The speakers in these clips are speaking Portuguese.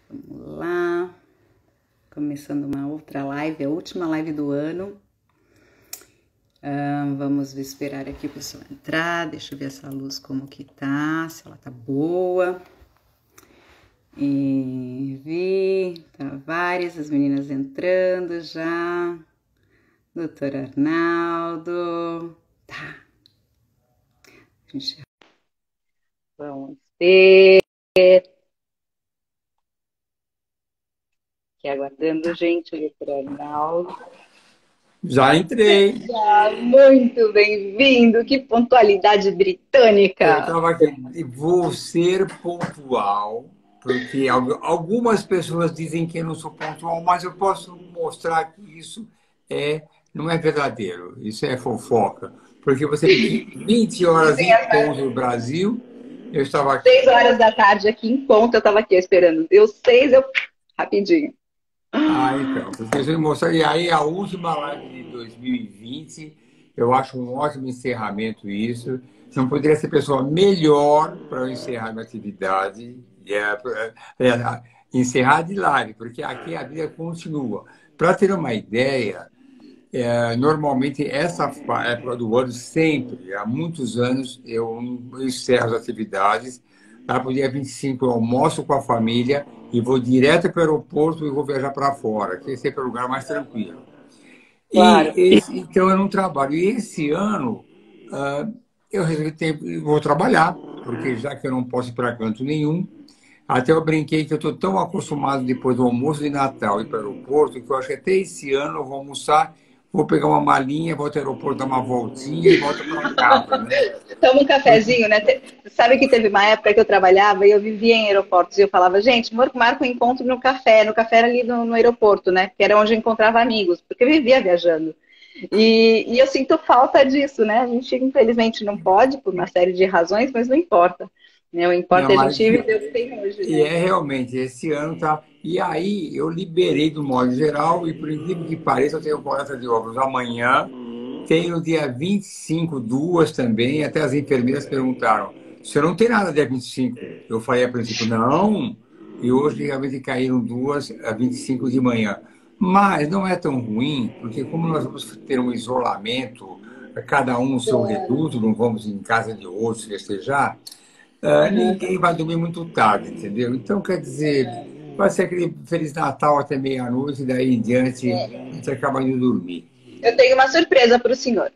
Vamos lá. Começando uma outra live, a última live do ano. Vamos esperar aqui o pessoal entrar. Deixa eu ver essa luz como que tá, se ela tá boa. E vi, tá várias as meninas entrando já. Doutor Arnaldo. Tá. Vamos ver. Aqui aguardando, gente, o doutor Arnaldo. Já entrei. Muito bem-vindo. Que pontualidade britânica. Eu estava aqui. Vou ser pontual, porque algumas pessoas dizem que eu não sou pontual, mas eu posso mostrar que isso não é verdadeiro. Isso é fofoca. Porque você tem 20 horas em ponto no Brasil, eu estava aqui. 6 horas da tarde aqui em ponto, eu estava aqui esperando. Deu 6, eu rapidinho. Então, preciso mostrar. E aí, a última live de 2020, eu acho um ótimo encerramento isso. Não poderia ser pessoa melhor para eu encerrar minha atividade, encerrar de live, porque aqui a vida continua. Para ter uma ideia, normalmente essa época do ano, sempre, há muitos anos, eu encerro as atividades. Lá para o dia 25 eu almoço com a família e vou direto para o aeroporto e vou viajar para fora, que é sempre o lugar mais tranquilo. Claro. Então eu não trabalho. E esse ano eu resolvi vou trabalhar, porque já que eu não posso ir para canto nenhum, até eu brinquei que eu estou tão acostumado depois do almoço de Natal ir para o aeroporto, que eu acho que até esse ano eu vou almoçar, vou pegar uma malinha, vou até o aeroporto dar uma voltinha e volto para casa, né? Toma um cafezinho, né? Sabe que teve uma época que eu trabalhava e eu vivia em aeroportos e eu falava, gente, marca um encontro no café era ali no aeroporto, né? Que era onde eu encontrava amigos, porque eu vivia viajando. E eu sinto falta disso, né? A gente, infelizmente, não pode, por uma série de razões, mas não importa. Né? O importa Não, é a gente mas viver o que tem hoje. e é realmente, esse ano tá. E aí eu liberei do modo geral, e por incrível que pareça, eu tenho coleta de ovos amanhã, tenho dia 25 duas também, até as enfermeiras perguntaram, se não tem nada dia 25. Eu falei a princípio, não, e hoje realmente caíram duas a 25 de manhã. Mas não é tão ruim, porque como nós vamos ter um isolamento, cada um no seu reduto, não vamos em casa de outros festejar, ninguém vai dormir muito tarde, entendeu? Então, quer dizer, vai ser aquele Feliz Natal até meia-noite, daí em diante a gente acaba indo dormir. Eu tenho uma surpresa para o senhor.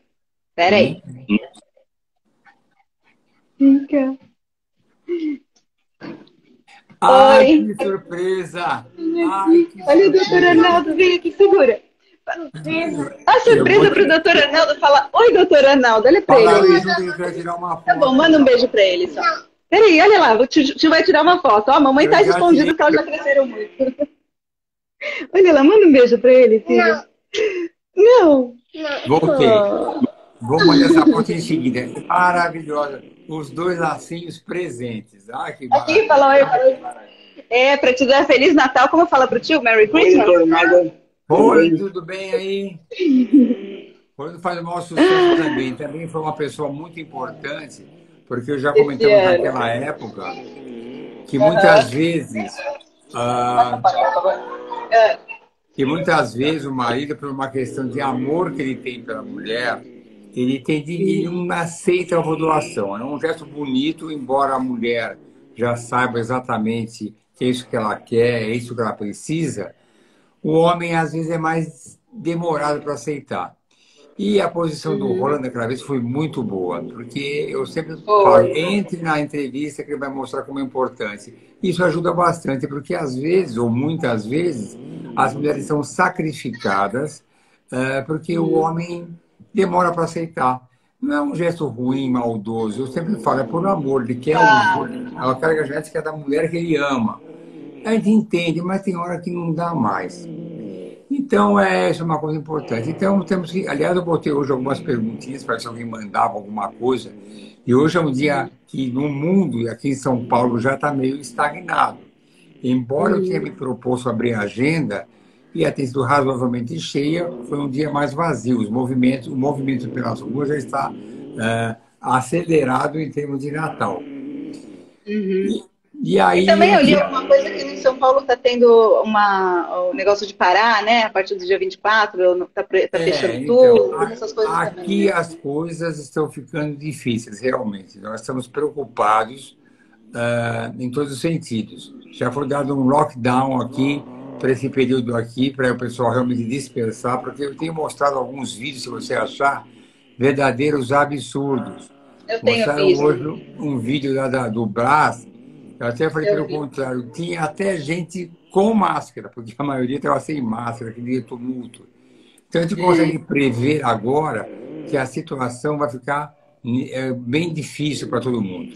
Peraí. Fica. Ai, Oi. que surpresa! Ai, que Olha o doutor surpresa! Arnaldo, vem aqui, segura. A Eu vou surpresa para o doutor Arnaldo falar, oi, doutor Arnaldo, olha para falar aí ele. junto que eu quero tirar uma Tá bom, foto. manda um beijo para ele só. Peraí, olha lá, o tio vai tirar uma foto. Ó, a mamãe Eu tá já escondida tirei. porque elas já cresceram muito. Olha lá, manda um beijo para ele, filho. Não. Voltei. Vou mandar essa foto em seguida. Maravilhosa. Os dois lacinhos presentes. Ai, que Aqui, maravilha. fala oi. É, para te dar Feliz Natal, como fala pro tio? Merry Christmas? Oi, tudo bem aí? Quando faz o maior sucesso também. Também foi uma pessoa muito importante, porque já Esse comentamos ano. naquela época que muitas vezes, Passa ah, para cá, por favor. Ah, o marido, por uma questão de amor que ele tem pela mulher, ele não aceita a doação. É um gesto bonito, embora a mulher já saiba exatamente que é isso que ela quer, é isso que ela precisa. O homem, às vezes, é mais demorado para aceitar. E a posição do Roland naquela vez foi muito boa, porque eu sempre falo, foi. entre na entrevista que ele vai mostrar como é importante. Isso ajuda bastante, porque às vezes, ou muitas vezes, as mulheres são sacrificadas porque o homem demora para aceitar. Não é um gesto ruim, maldoso. Eu sempre falo, é por amor, ele quer a carga genética da mulher que ele ama. A gente entende, mas tem hora que não dá mais. Então, essa é uma coisa importante. Então, temos que. Aliás, eu botei hoje algumas perguntinhas para se alguém mandava alguma coisa. E hoje é um dia que no mundo, e aqui em São Paulo, já está meio estagnado. Embora eu tenha me proposto abrir a agenda, e a tem sido razoavelmente cheia, foi um dia mais vazio. O movimento pelas ruas já está acelerado em termos de Natal. E E aí também eu eu li tinha... alguma coisa que em São Paulo está tendo o negócio de parar, né? A partir do dia 24, tá fechando Então, tudo, essas coisas também, aqui né? as coisas estão ficando difíceis, realmente. Nós estamos preocupados em todos os sentidos. Já foi dado um lockdown aqui, para esse período aqui, para o pessoal realmente dispersar, porque eu tenho mostrado alguns vídeos, se você achar, verdadeiros absurdos. Eu tenho Mostraram visto, hoje um vídeo lá do Brás, eu até falei eu pelo vi. contrário, tinha até gente com máscara, porque a maioria estava sem máscara, aquele tumulto. Então, a gente consegue prever agora que a situação vai ficar bem difícil para todo mundo.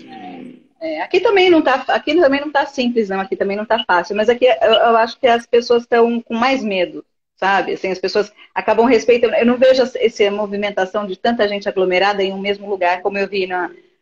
Aqui também não tá simples, não. Aqui também não tá fácil. Mas aqui eu acho que as pessoas estão com mais medo, sabe? Assim, as pessoas acabam respeitando. Eu não vejo essa movimentação de tanta gente aglomerada em um mesmo lugar, como eu vi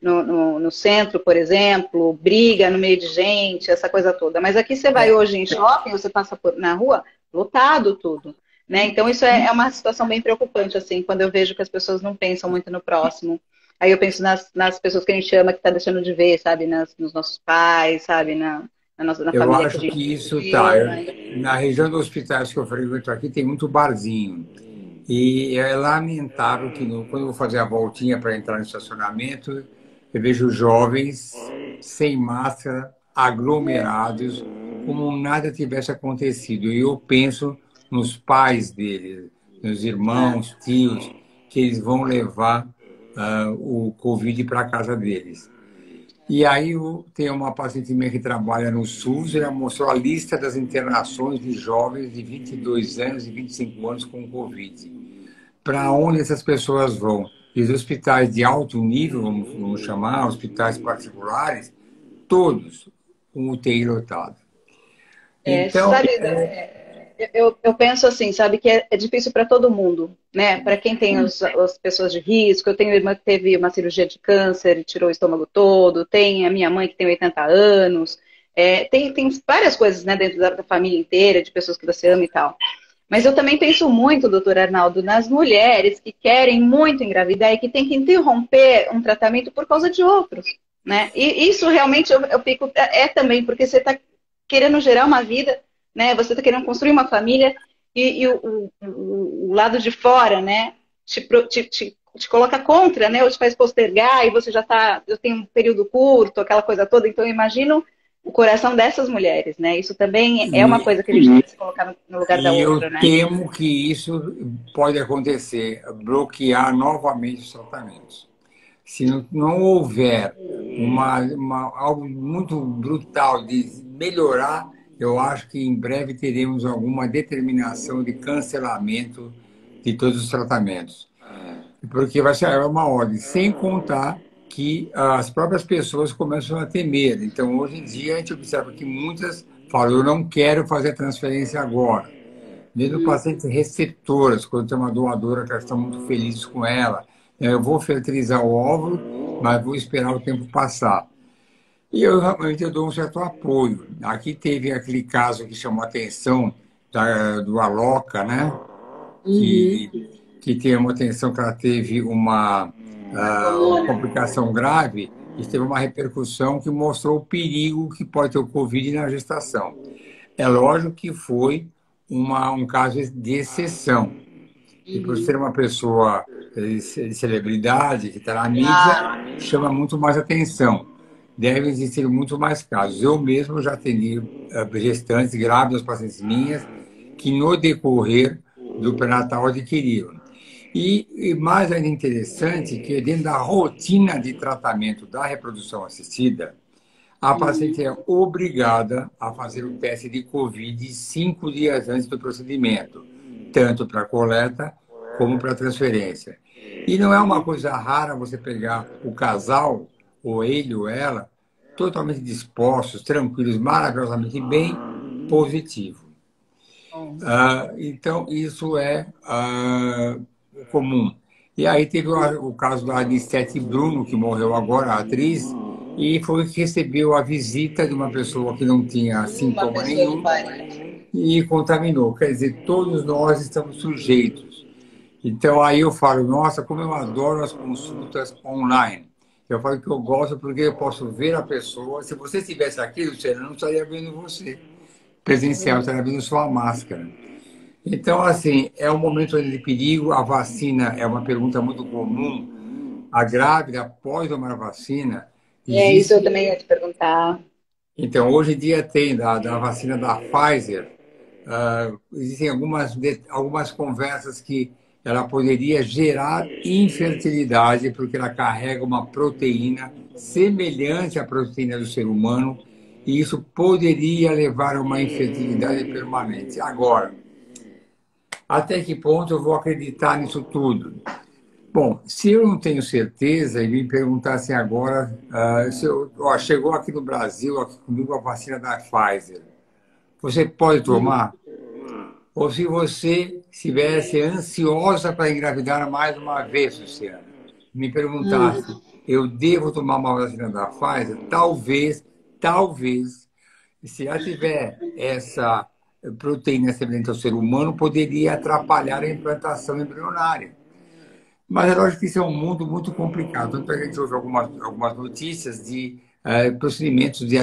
no centro, por exemplo, briga no meio de gente, essa coisa toda. Mas aqui você vai hoje em shopping, você passa na rua, lotado tudo. Né? Então, isso é uma situação bem preocupante, assim, quando eu vejo que as pessoas não pensam muito no próximo. Aí eu penso nas pessoas que a gente ama, que está deixando de ver, sabe? Nos nossos pais, sabe? Na Eu família que a acho gente que isso tá. perdeu. Ainda. Na região dos hospitais que eu frequento aqui tem muito barzinho. E é lamentável que quando eu vou fazer a voltinha para entrar no estacionamento, eu vejo jovens sem máscara, aglomerados, como nada tivesse acontecido. E eu penso nos pais deles, nos irmãos, tios, que eles vão levar o Covid para a casa deles. E aí tem uma paciente minha que trabalha no SUS, ela mostrou a lista das internações de jovens de 22 anos e 25 anos com Covid. Para onde essas pessoas vão? E os hospitais de alto nível, vamos chamar, hospitais particulares, todos com UTI lotado. Então, Sabe, eu penso assim, sabe, que é difícil para todo mundo, né? Para quem tem as pessoas de risco, eu tenho uma irmã que teve uma cirurgia de câncer e tirou o estômago todo, tem a minha mãe que tem 80 anos, tem várias coisas, né, dentro da família inteira, de pessoas que você ama e tal. Mas eu também penso muito, doutor Arnaldo, nas mulheres que querem muito engravidar e que têm que interromper um tratamento por causa de outros, né? E isso realmente eu fico, também, porque você está querendo gerar uma vida, né? Você está querendo construir uma família e o lado de fora, né? Te coloca contra, né? Ou te faz postergar e você eu tenho um período curto, aquela coisa toda. Então, eu imagino o coração dessas mulheres, né? Isso também é uma coisa que a gente tem que se colocar no lugar da e eu outra, né? temo que isso pode acontecer, bloquear novamente os tratamentos. Se não houver algo muito brutal de melhorar, eu acho que em breve teremos alguma determinação de cancelamento de todos os tratamentos. Porque vai ser uma ordem, sem contar que as próprias pessoas começam a ter medo. Então, hoje em dia, a gente observa que muitas falam, eu não quero fazer transferência agora. Mesmo pacientes receptoras, quando tem uma doadora que elas estão muito felizes com ela, eu vou fertilizar o óvulo, mas vou esperar o tempo passar. E eu realmente dou um certo apoio. Aqui teve aquele caso que chamou a atenção do Aloca, né? Que tem uma atenção que ela teve uma complicação grave e teve uma repercussão que mostrou o perigo que pode ter o Covid na gestação. É lógico que foi um caso de exceção. E por ser uma pessoa de celebridade, que está na mídia, chama muito mais atenção. Devem existir muito mais casos. Eu mesmo já atendi gestantes grávidas, pacientes minhas, que no decorrer do pré-natal adquiriram. E mais ainda interessante que dentro da rotina de tratamento da reprodução assistida, a paciente é obrigada a fazer o teste de Covid 5 dias antes do procedimento, tanto para coleta como para transferência. E não é uma coisa rara você pegar o casal, ou ele ou ela, totalmente dispostos, tranquilos, maravilhosamente bem, positivo. Então, isso é comum. E aí teve o caso da Anistete Bruno, que morreu agora, a atriz, e foi que recebeu a visita de uma pessoa que não tinha sintoma nenhum e contaminou. Quer dizer, todos nós estamos sujeitos. Então, aí eu falo, nossa, como eu adoro as consultas online. Eu falo que eu gosto porque eu posso ver a pessoa. Se você estivesse aqui, Luciana, eu não estaria vendo você. Presencial, eu estaria vendo sua máscara. Então, assim, é um momento de perigo. A vacina é uma pergunta muito comum. A grávida, após tomar a vacina, É isso, eu existe. também ia te perguntar. Então, hoje em dia tem da vacina da Pfizer, existem algumas conversas que ela poderia gerar infertilidade, porque ela carrega uma proteína semelhante à proteína do ser humano, e isso poderia levar a uma infertilidade permanente. Agora, até que ponto eu vou acreditar nisso tudo? Bom, se eu não tenho certeza e me perguntassem agora, chegou aqui no Brasil, aqui comigo, a vacina da Pfizer, você pode tomar? Ou se você estivesse ansiosa para engravidar mais uma vez, Luciana, me perguntasse, eu devo tomar uma vacina da Pfizer? Talvez, se ela tiver essa proteína semelhante ao ser humano, poderia atrapalhar a implantação embrionária. Mas é lógico que isso é um mundo muito complicado. Tanto a gente ouve algumas notícias de procedimentos de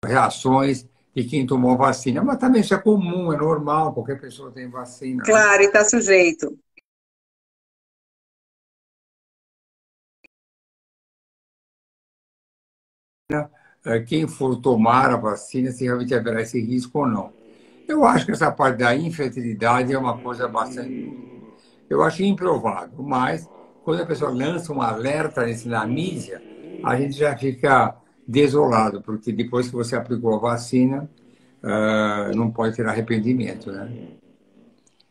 reações de quem tomou vacina. Mas também isso é comum, é normal, qualquer pessoa tem vacina, né? Claro, e está sujeito. Quem for tomar a vacina, se realmente haverá esse risco ou não. Eu acho que essa parte da infertilidade é uma coisa bastante. Eu acho improvável, mas quando a pessoa lança um alerta nesse na mídia, a gente já fica desolado, porque depois que você aplicou a vacina, não pode ter arrependimento, né?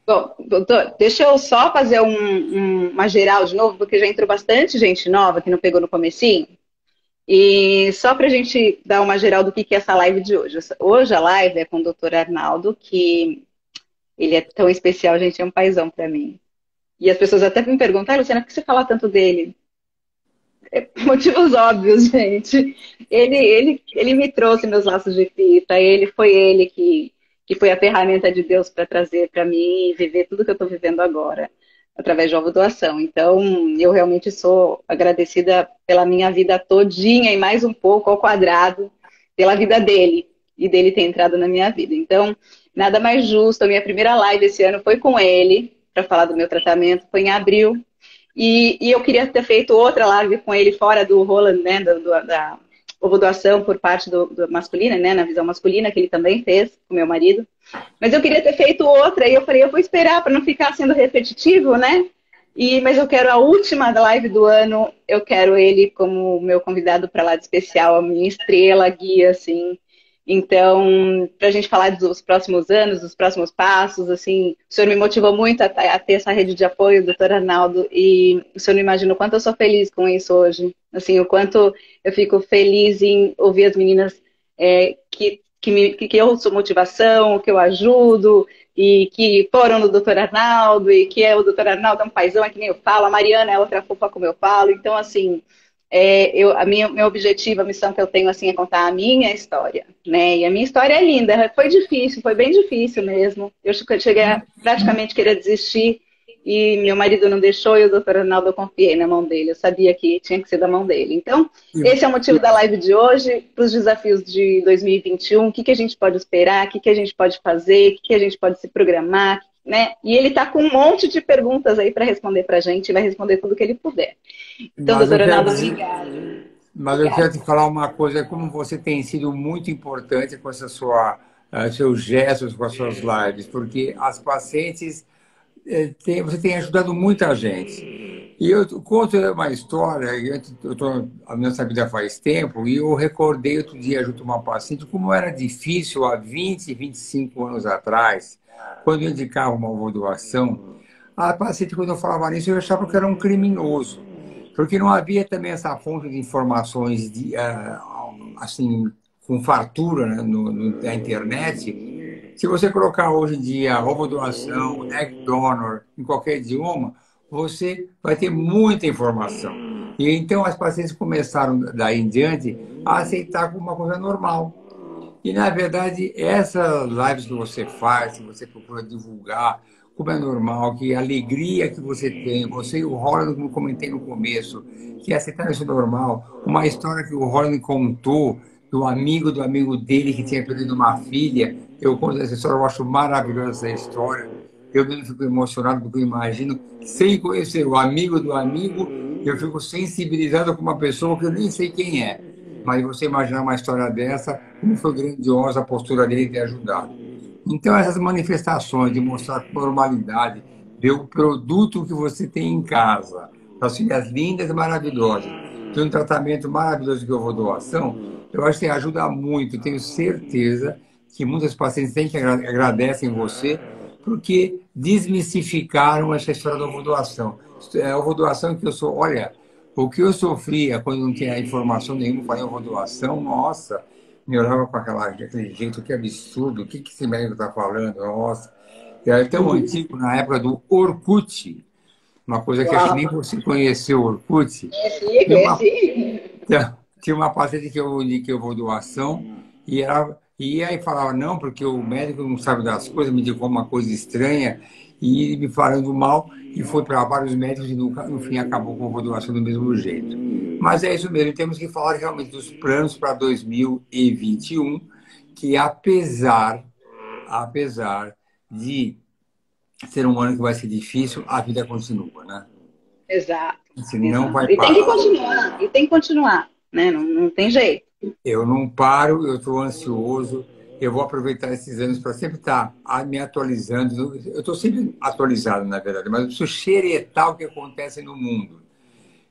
Bom, doutor, deixa eu só fazer uma geral de novo, porque já entrou bastante gente nova que não pegou no comecinho. E só para a gente dar uma geral do que é essa live de hoje. Hoje a live é com o doutor Arnaldo, que ele é tão especial, gente, é um paizão para mim. E as pessoas até me perguntam, Luciana, por que você fala tanto dele? Motivos óbvios, gente. Ele me trouxe meus laços de fita, ele que foi a ferramenta de Deus para trazer para mim viver tudo que eu estou vivendo agora, através de ovo doação. Então, eu realmente sou agradecida pela minha vida todinha e mais um pouco ao quadrado, pela vida dele e dele ter entrado na minha vida. Então, nada mais justo. A minha primeira live esse ano foi com ele, para falar do meu tratamento, foi em abril. E eu queria ter feito outra live com ele fora do Roland, né, da ovodoação por parte do masculina, né, na visão masculina, que ele também fez com meu marido. Mas eu queria ter feito outra e eu falei, eu vou esperar para não ficar sendo repetitivo, né? Mas eu quero a última live do ano, eu quero ele como meu convidado para lá de especial, a minha estrela, guia, assim. Então, para a gente falar dos próximos anos, dos próximos passos, assim, o senhor me motivou muito a ter essa rede de apoio, doutor Arnaldo, e o senhor não imagina o quanto eu sou feliz com isso hoje. Assim, o quanto eu fico feliz em ouvir as meninas que eu sou motivação, que eu ajudo, e que foram no doutor Arnaldo, e que o doutor Arnaldo é um paizão, é que nem eu falo, a Mariana é outra fofa como eu falo. Então, assim, meu objetivo, a missão que eu tenho assim é contar a minha história, né? E a minha história é linda. Foi difícil, foi bem difícil mesmo. Eu cheguei a praticamente querer desistir e meu marido não deixou e o doutor Arnaldo eu confiei na mão dele. Eu sabia que tinha que ser da mão dele. Então, esse é o motivo da live de hoje, para os desafios de 2021. O que a gente pode esperar? O que a gente pode fazer? O que a gente pode se programar? Né? E ele está com um monte de perguntas aí para responder para a gente e vai responder tudo que ele puder. Então, doutora Arnaldo, obrigada. Mas eu quero te falar uma coisa, como você tem sido muito importante com seus gestos, com as suas lives, porque as pacientes, você tem ajudado muita gente. E eu conto uma história, eu estou nessa vida faz tempo, e eu recordei outro dia junto a uma paciente como era difícil há 20, 25 anos atrás, quando eu indicava uma ovodoação, a paciente, quando eu falava nisso, eu achava que era um criminoso, porque não havia também essa fonte de informações assim, com fartura, né, na internet. Se você colocar hoje em dia ovodoação, egg donor, em qualquer idioma, você vai ter muita informação. E então as pacientes começaram, daí em diante, a aceitar como uma coisa normal. E, na verdade, essas lives que você faz, que você procura divulgar, como é normal, que a alegria que você tem, você e o Holland, como comentei no começo, que aceitar isso normal. Uma história que o Holland contou do amigo dele que tinha perdido uma filha. Eu conto essa história, eu acho maravilhosa essa história. Eu mesmo fico emocionado porque eu imagino, sem conhecer o amigo do amigo, eu fico sensibilizado com uma pessoa que eu nem sei quem é. Mas você imaginar uma história dessa, como foi grandiosa a postura dele de ajudar. Então, essas manifestações de mostrar normalidade, ver o produto que você tem em casa, as filhas lindas e maravilosas, tem um tratamento maravilhoso que eu vou doação, eu acho que ajuda muito. Tenho certeza que muitas pacientes têm que agradecem você porque desmistificaram essa história da ovodoação. A ovodoação que eu sou, olha, o que eu sofria quando não tinha informação nenhuma para a ovodoação, nossa, me olhava com aquele jeito, que absurdo, o que esse médico está falando? Nossa, era tão antigo, na época do Orkut, uma coisa que acho que nem você conheceu, o Orkut. Tinha uma, tinha uma paciente que eu vou doação e aí falava, não, porque o médico não sabe das coisas, me indicou uma coisa estranha e me falando mal, e foi para vários médicos e no fim acabou com a doação do mesmo jeito. Mas é isso mesmo, temos que falar realmente dos planos para 2021, que apesar de ser um ano que vai ser difícil, a vida continua, né? Exato. Você não vai E tem que parar. continuar, né? Não tem jeito. Eu não paro, eu estou ansioso. Eu vou aproveitar esses anos para sempre estar me atualizando. Eu estou sempre atualizado, na verdade, mas eu preciso xeretar o que acontece no mundo.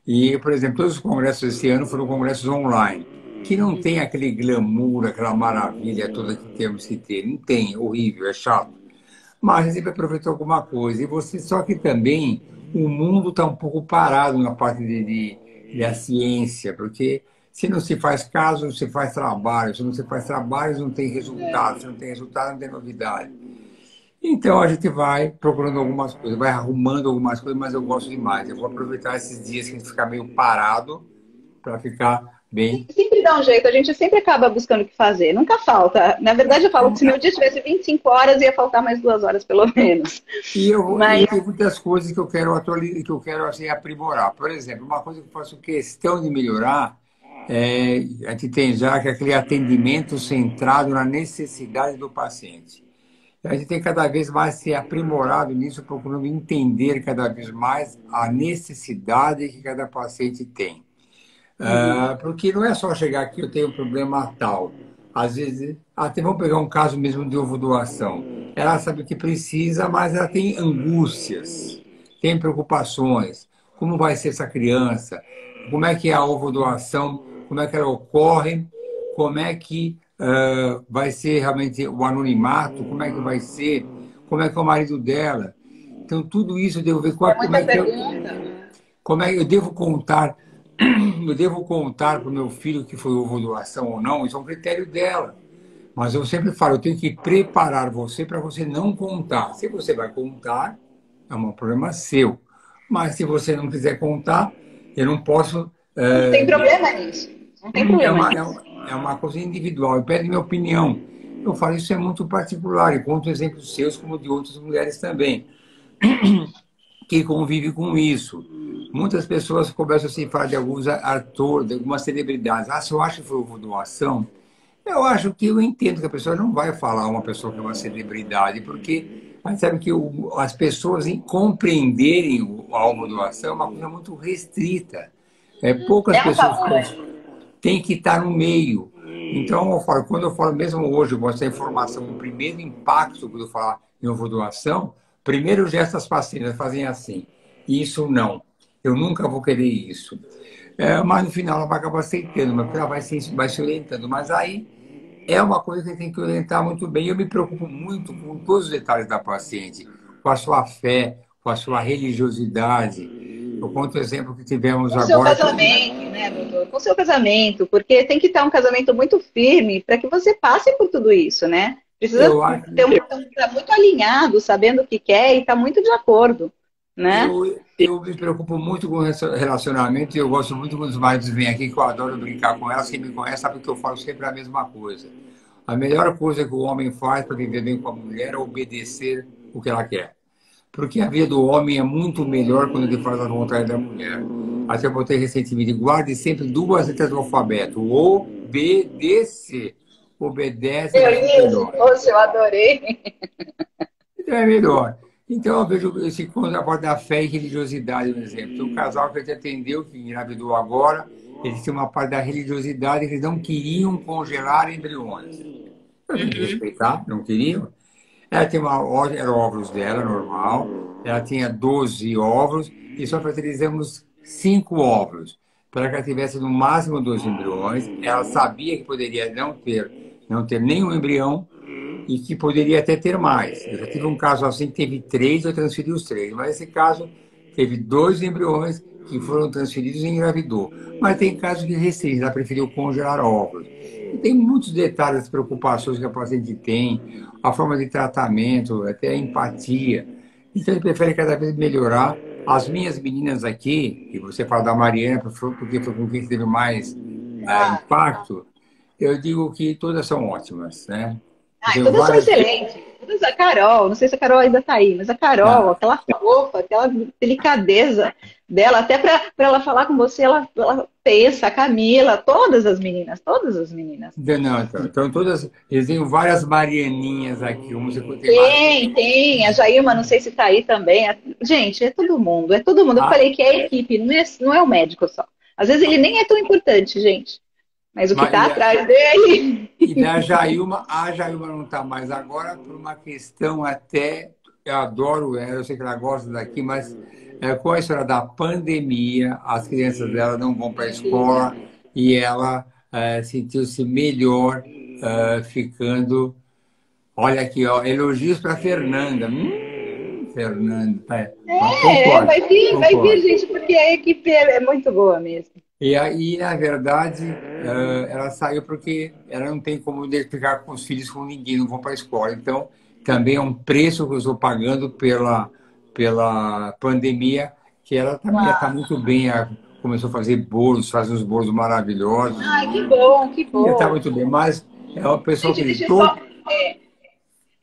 E, por exemplo, todos os congressos esse ano foram congressos online, que não tem aquele glamour, aquela maravilha toda que temos que ter. Não tem, é horrível, é chato. Mas a gente sempre aproveitou alguma coisa. E você, só que também o mundo está um pouco parado na parte da ciência, porque se não se faz caso, não se faz trabalho. Se não se faz trabalho, não tem resultado. Se não tem resultado, não tem novidade. Então a gente vai procurando algumas coisas, vai arrumando algumas coisas, mas eu gosto demais. Eu vou aproveitar esses dias que a gente fica meio parado para ficar bem. Sempre dá um jeito, a gente sempre acaba buscando o que fazer, nunca falta. Na verdade, eu falo que se meu dia tivesse 25 horas, ia faltar mais 2 horas, pelo menos. E tem muitas coisas que eu quero atualizar, que eu quero assim, aprimorar. Por exemplo, uma coisa que eu faço questão de melhorar a gente tem já que é aquele atendimento centrado na necessidade do paciente. A gente tem cada vez mais se aprimorado nisso, procurando entender cada vez mais a necessidade que cada paciente tem. Porque não é só chegar aqui, eu tenho um problema tal. Às vezes, até vamos pegar um caso mesmo de ovodoação. Ela sabe o que precisa, mas ela tem angústias, tem preocupações. Como vai ser essa criança? Como é que é a ovodoação? Como é que ela ocorre? Como é que vai ser realmente o anonimato? Como é que vai ser? Como é que é o marido dela? Então, tudo isso eu devo ver como é que eu devo contar. Eu devo contar para o meu filho que foi ovodoação ou não, isso é um critério dela. Mas eu sempre falo, eu tenho que preparar você para você não contar. Se você vai contar, é um problema seu. Mas se você não quiser contar, eu não posso... Não tem problema nisso. Não tem problema nisso. É uma coisa individual. Eu peço minha opinião. Eu falo, isso é muito particular. E conto exemplos seus, como de outras mulheres também, que convivem com isso. Muitas pessoas começam a se falar de alguns atores, de algumas celebridades. Se eu acho que foi ovodoação, eu acho que eu entendo que a pessoa não vai falar uma pessoa que é uma celebridade, porque a gente sabe que as pessoas compreenderem a ovodoação é uma coisa muito restrita. Poucas pessoas têm que estar no meio. Então, quando eu falo, mesmo hoje, eu mostro a informação, o primeiro impacto quando eu falar em ovodoação, primeiro gesto das pacientes fazem assim, isso não. Eu nunca vou querer isso. Mas no final ela vai acabar aceitando, porque ela vai se orientando. Mas aí é uma coisa que tem que orientar muito bem. Eu me preocupo muito com todos os detalhes da paciente, com a sua fé, com a sua religiosidade. Eu conto o exemplo que tivemos agora. Com o seu casamento, né, doutor? Com o seu casamento, porque tem que estar um casamento muito firme para que você passe por tudo isso, né? Precisa ter estar muito alinhado, sabendo o que quer e estar muito de acordo. Né? Eu me preocupo muito com relacionamento e eu gosto muito quando os maridos vêm aqui, que eu adoro brincar com elas. Quem me conhece sabe que eu falo sempre a mesma coisa. A melhor coisa que o homem faz para viver bem com a mulher é obedecer o que ela quer. porque a vida do homem é muito melhor quando ele faz a vontade da mulher. Até eu botei recentemente, guarde sempre duas letras do alfabeto, O, B, D, C. Obedece, vai ser Isso, melhor. poxa, eu adorei. Então é melhor. Então eu vejo esse contraponto da fé e religiosidade, por exemplo. Tem um casal que a gente atendeu, que engravidou agora, eles tinham uma parte da religiosidade, eles não queriam congelar embriões. Eu tenho que respeitar, não queriam. Ela tem eram óvulos dela, normal. Ela tinha 12 óvulos e só fertilizamos 5 óvulos. Para que ela tivesse no máximo 12 embriões. Ela sabia que poderia não ter nenhum embrião e que poderia até ter mais. Eu já tive um caso assim que teve 3, eu transferi os 3. Mas esse caso teve 2 embriões que foram transferidos e engravidou. Mas tem casos que restringem, ela preferiu congelar óvulos. E tem muitos detalhes, preocupações que a paciente tem, a forma de tratamento, até a empatia. Então, ele prefere cada vez melhorar. As minhas meninas aqui, e você fala da Mariana, porque foi com quem teve mais impacto, eu digo que todas são ótimas, né? Eu Ai, tenho todas são várias. excelentes. Todas, a Carol, não sei se a Carol ainda está aí, mas a Carol, Ah, aquela fofa, aquela delicadeza dela, até para ela falar com você, ela pensa, a Camila, todas as meninas, todas as meninas. não, então, todas. Eu tenho várias Marianinhas aqui, como você tem mais. Tem, a Jailma, não sei se está aí também. Gente, é todo mundo, é todo mundo. Eu Ah, falei que é a equipe, não é o médico só. Às vezes ele nem é tão importante, gente, mas o que está e atrás dele. E da Jailma, a Jailma não está mais agora por uma questão até, eu adoro ela, eu sei que ela gosta daqui, mas com a história da pandemia, as crianças dela não vão para a escola e ela sentiu-se melhor ficando. Olha aqui, ó, elogios para Fernanda. Fernanda, concordo, Vai vir, concordo. gente, porque a equipe é muito boa mesmo. E aí, na verdade, ela saiu porque ela não tem como ficar com os filhos com ninguém, não vão para a escola. Então, também é um preço que eu estou pagando pela pandemia, que ela também está Uau. muito bem, ela começou a fazer bolos, faz uns bolos maravilhosos, Ai, que bom, que e está bom. muito bem. Mas é uma pessoa Gente, que deixa eu todo. só.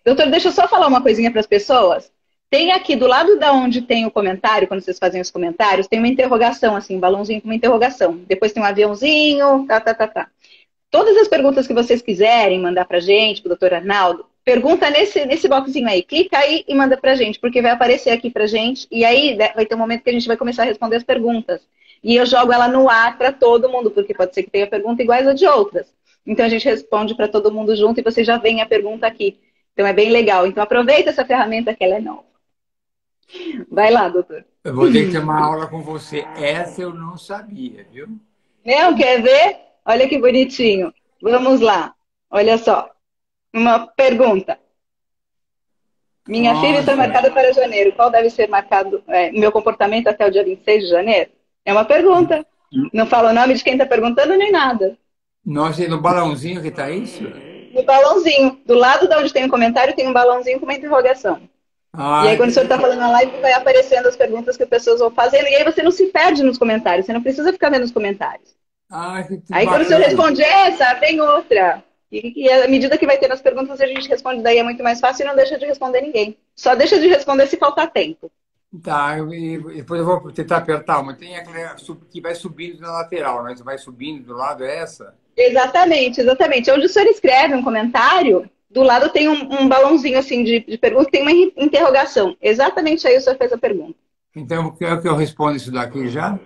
Doutor, deixa eu só falar uma coisinha para as pessoas. Tem aqui do lado da onde tem o comentário, quando vocês fazem os comentários, tem uma interrogação, assim, um balãozinho com uma interrogação. Depois tem um aviãozinho, tá. Todas as perguntas que vocês quiserem mandar pra gente, pro doutor Arnaldo, pergunta nesse boxzinho aí. Clica aí e manda pra gente, porque vai aparecer aqui pra gente. E aí vai ter um momento que a gente vai começar a responder as perguntas. E eu jogo ela no ar para todo mundo, porque pode ser que tenha pergunta iguais a de outras. Então a gente responde para todo mundo junto e você já vem a pergunta aqui. Então é bem legal. Então aproveita essa ferramenta que ela é nova. Vai lá, doutor. Eu vou ter que ter uma aula com você. Essa eu não sabia, viu? Não, quer ver? Olha que bonitinho. Vamos lá. Olha só. Uma pergunta. Minha filha está Nossa. marcada para janeiro. Qual deve ser marcado meu comportamento até o dia 26 de janeiro? É uma pergunta. Não fala o nome de quem está perguntando nem nada. Nossa, e no balãozinho que está isso? No balãozinho. Do lado de onde tem um comentário, tem um balãozinho com uma interrogação. E aí, Ai, quando o senhor está falando na live, vai aparecendo as perguntas que as pessoas vão fazendo. E aí você não se perde nos comentários. Você não precisa ficar vendo os comentários. que Aí, quando o senhor bacana. responde essa, vem outra. E à medida que vai ter nas perguntas, a gente responde, daí é muito mais fácil e não deixa de responder ninguém. Só deixa de responder se faltar tempo. Tá, e depois eu vou tentar apertar uma. Tem aquela que vai subindo na lateral, né? Você vai subindo do lado, é essa? Exatamente, exatamente. Onde o senhor escreve um comentário, do lado tem um balãozinho assim de pergunta, tem uma interrogação. Exatamente aí o senhor fez a pergunta. Então, quer que eu responda isso daqui já?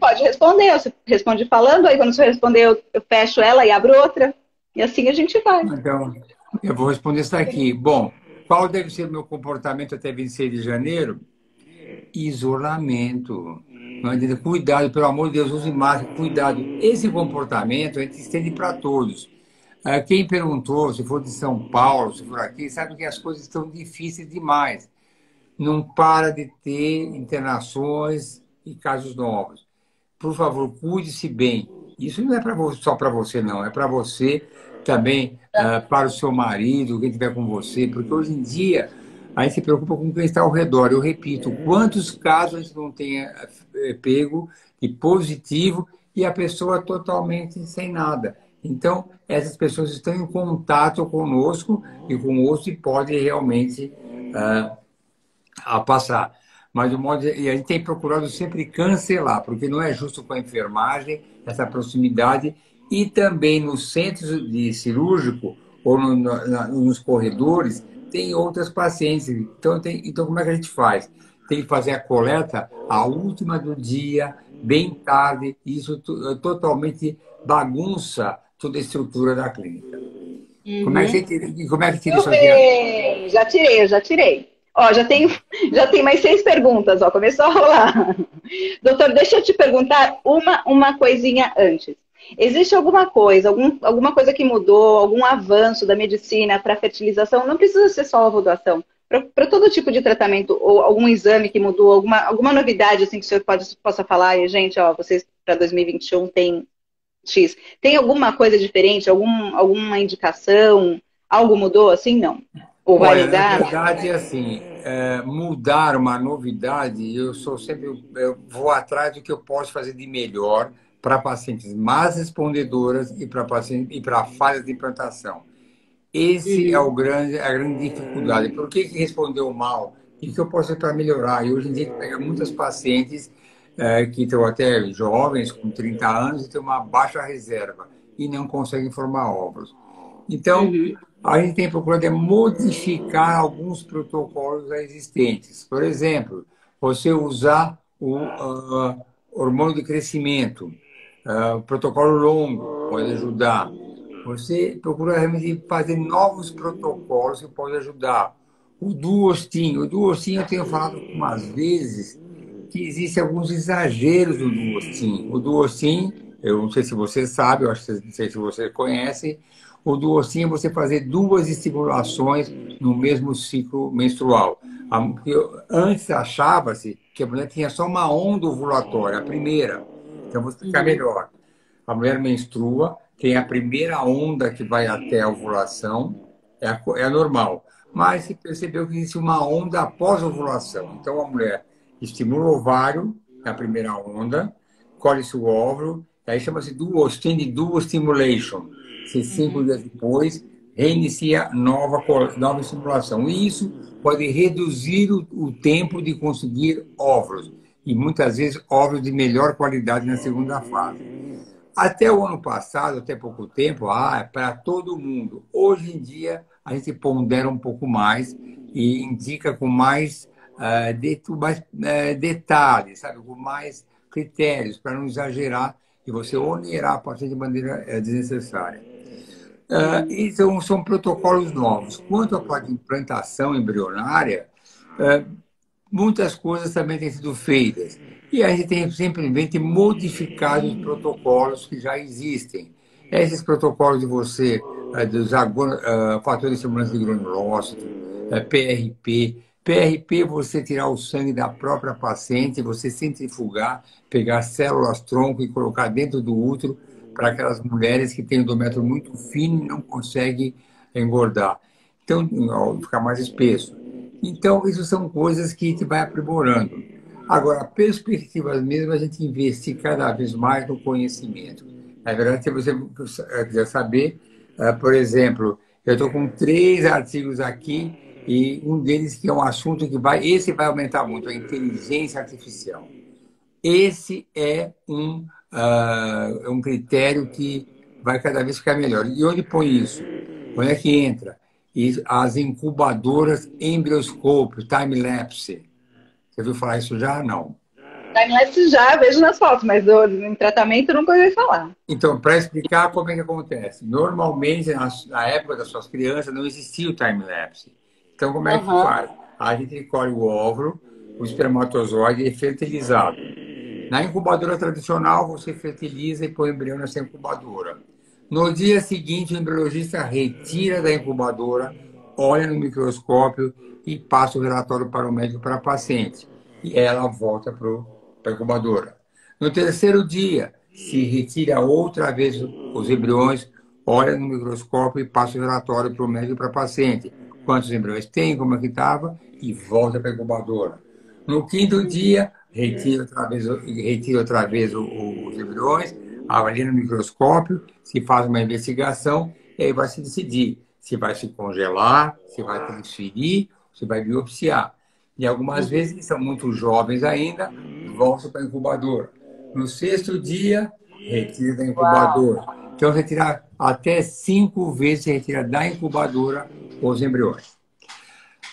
Pode responder, você responde falando, aí quando o senhor responder, eu fecho ela e abro outra. E assim a gente vai. Então, eu vou responder isso daqui. Bom, qual deve ser o meu comportamento até 26 de janeiro? Isolamento. Não adianta. Cuidado, pelo amor de Deus, use máscara, cuidado. Esse comportamento a gente estende para todos. Quem perguntou, se for de São Paulo, se for aqui, sabe que as coisas estão difíceis demais. Não para de ter internações e casos novos. Por favor, cuide-se bem. Isso não é só para você, não. É para você também, para o seu marido, quem estiver com você. Porque hoje em dia, a gente se preocupa com quem está ao redor. Eu repito, quantos casos a gente não tem pego de positivo e a pessoa totalmente sem nada. Então, essas pessoas estão em contato conosco e com outros e podem realmente a passar. Mas de modo, e a gente tem procurado sempre cancelar, porque não é justo com a enfermagem essa proximidade e também nos centros de cirúrgico ou nos corredores tem outras pacientes. Então como é que a gente faz? Tem que fazer a coleta a última do dia, bem tarde, e isso totalmente bagunça toda a estrutura da clínica. Uhum. Como é que tira Eu isso aqui? bem, já tirei, eu já tirei. Ó, já tem mais 6 perguntas, ó, começou a rolar. Doutor, deixa eu te perguntar uma coisinha antes. Existe alguma coisa, alguma coisa que mudou, algum avanço da medicina para fertilização? Não precisa ser só a doação. Para todo tipo de tratamento, ou algum exame que mudou, alguma novidade assim que o senhor possa falar, e, gente, ó, vocês para 2021 tem X. Tem alguma coisa diferente, alguma indicação? Algo mudou assim? Não. Ou vai Olha, na mudar? verdade, assim, mudar uma novidade, eu vou atrás do que eu posso fazer de melhor para pacientes mais respondedoras e para pacientes e para falhas de implantação. Esse é Uhum. a grande dificuldade. Por que respondeu mal? E o que eu posso fazer para melhorar? E hoje em dia, a gente pega muitas pacientes que estão até jovens, com 30 anos, e têm uma baixa reserva e não conseguem formar óvulos. Então, Uhum. a gente tem procurado modificar alguns protocolos existentes. Por exemplo, você usar o hormônio de crescimento, protocolo longo, pode ajudar. Você procura realmente fazer novos protocolos que podem ajudar. O duostin eu tenho falado algumas vezes que existem alguns exageros do duostin. O duostin, eu não sei se você sabe, eu acho que não sei se você conhece, o duostin é você fazer duas estimulações no mesmo ciclo menstrual. Antes achava-se que a mulher tinha só uma onda ovulatória, a primeira. Então, vou explicar Uhum. melhor. A mulher menstrua, tem a primeira onda que vai até a ovulação, é a normal. Mas se percebeu que existe uma onda após a ovulação. Então, a mulher estimula o ovário, é a primeira onda, colhe-se o óvulo, aí chama-se duostin de dual stimulation. Se 5 dias depois, reinicia nova estimulação. E isso pode reduzir o tempo de conseguir óvulos. E muitas vezes óvulos de melhor qualidade na segunda fase. Até o ano passado, até pouco tempo, é para todo mundo. Hoje em dia, a gente pondera um pouco mais e indica com mais detalhes, sabe? Com mais critérios, para não exagerar e você onerar a paciente de maneira desnecessária. Uhum. Então, são protocolos novos. Quanto à parte de implantação embrionária, ah, muitas coisas também têm sido feitas. E a gente tem simplesmente modificado os protocolos que já existem. Esses protocolos de você, dos fatores de segurança de granulócito, PRP. PRP, você tirar o sangue da própria paciente, você centrifugar, pegar células tronco e colocar dentro do útero para aquelas mulheres que têm o endométrio muito fino e não conseguem engordar. Então, ficar mais espesso. Então, isso são coisas que a gente vai aprimorando. Agora, perspectivas mesmo, a gente investir cada vez mais no conhecimento. Na verdade, se você quiser saber, por exemplo, eu estou com 3 artigos aqui e um deles que é um assunto esse vai aumentar muito, a inteligência artificial. Esse é um critério que vai cada vez ficar melhor. E onde põe isso? Onde é que entra? E as incubadoras embrioscópio, time-lapse. Você ouviu falar isso já? Não. Timelapse já vejo nas fotos, mas em tratamento nunca ouvi falar. Então, para explicar como é que acontece. Normalmente, na época das suas crianças, não existia o time-lapse. Então, como é que Aham. faz? A gente colhe o óvulo, o espermatozoide é fertilizado. Na incubadora tradicional, você fertiliza e põe o embrião nessa incubadora. No dia seguinte, o embriologista retira da incubadora, olha no microscópio e passa o relatório para o médico para a paciente. E ela volta para a incubadora. No terceiro dia, se retira outra vez os embriões, olha no microscópio e passa o relatório para o médico e para a paciente. Quantos embriões tem, como é que estava, e volta para a incubadora. No quinto dia, retira outra vez os embriões, avalia no microscópio, se faz uma investigação, e aí vai se decidir se vai se congelar, se vai transferir, se vai biopsiar. E algumas vezes eles são muito jovens ainda, voltam para a incubadora. No sexto dia, retira da Uau. incubadora. Então, retira até 5 vezes, retira da incubadora os embriões.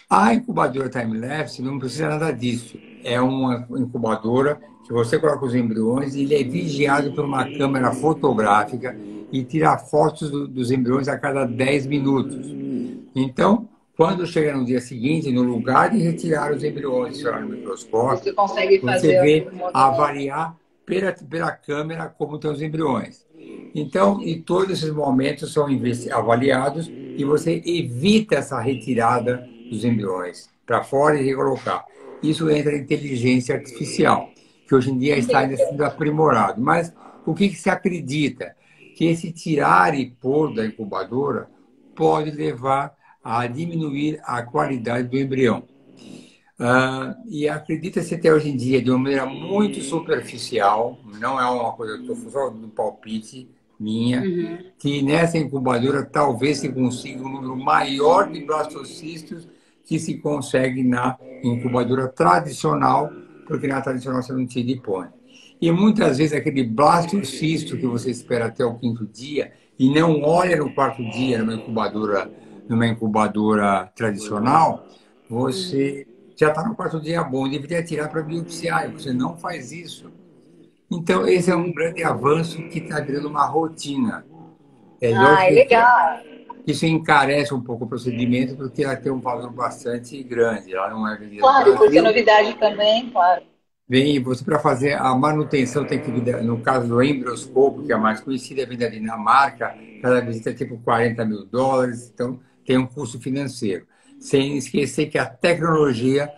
A incubadora time-lapse não precisa nada disso. É uma incubadora que você coloca os embriões e ele é vigiado por uma câmera fotográfica e tira fotos dos embriões a cada 10 minutos. Então, quando chega no dia seguinte, no lugar de retirar os embriões no Você microscópio, consegue você fazer vê um movimento. avaliar pela câmera como estão os embriões. Então, e todos esses momentos são avaliados e você evita essa retirada dos embriões para fora e recolocar. Isso entra em inteligência artificial, que hoje em dia está ainda Entendi. sendo aprimorado. Mas o que se acredita? Que esse tirar e pôr da incubadora pode levar a diminuir a qualidade do embrião. E acredita-se até hoje em dia, de uma maneira muito superficial, não é uma coisa que estou só do palpite minha, Uhum. que nessa incubadora talvez se consiga um número maior de blastocistos que se consegue na incubadora tradicional, porque na tradicional você não tira e põe. E muitas vezes aquele blastocisto que você espera até o quinto dia e não olha no quarto dia numa incubadora tradicional, Uhum. você já está no quarto dia bom, deveria tirar para biopsiar, e você não faz isso. Então, esse é um Uhum. grande avanço que está virando uma rotina. É Ah, é lógico que legal. isso encarece um pouco o procedimento, porque ela tem um valor bastante grande. Ela não é vendida no Claro, e por ser Brasil. novidade também, claro. Vem, você para fazer a manutenção tem que vir, no caso do embrioscópio, que é a mais conhecida, vem da Dinamarca, cada visita é tipo US$ 40.000, então tem um custo financeiro. Sem esquecer que a tecnologia,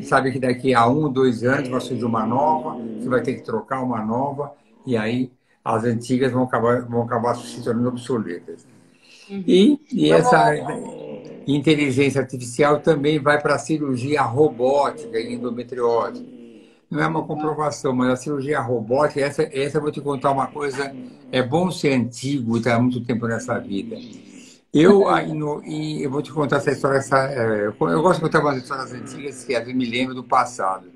sabe que daqui a 1, 2 anos vai surgir uma nova, você vai ter que trocar uma nova, e aí as antigas vão acabar se tornando obsoletas. Uhum. E essa Vamos. inteligência artificial também vai para a cirurgia robótica em endometriose. Não é uma comprovação, mas a cirurgia robótica, essa eu vou te contar uma coisa, é bom ser antigo e estar há muito tempo nessa vida. E eu vou te contar essa história, eu gosto de contar umas histórias antigas que às vezes me lembro do passado.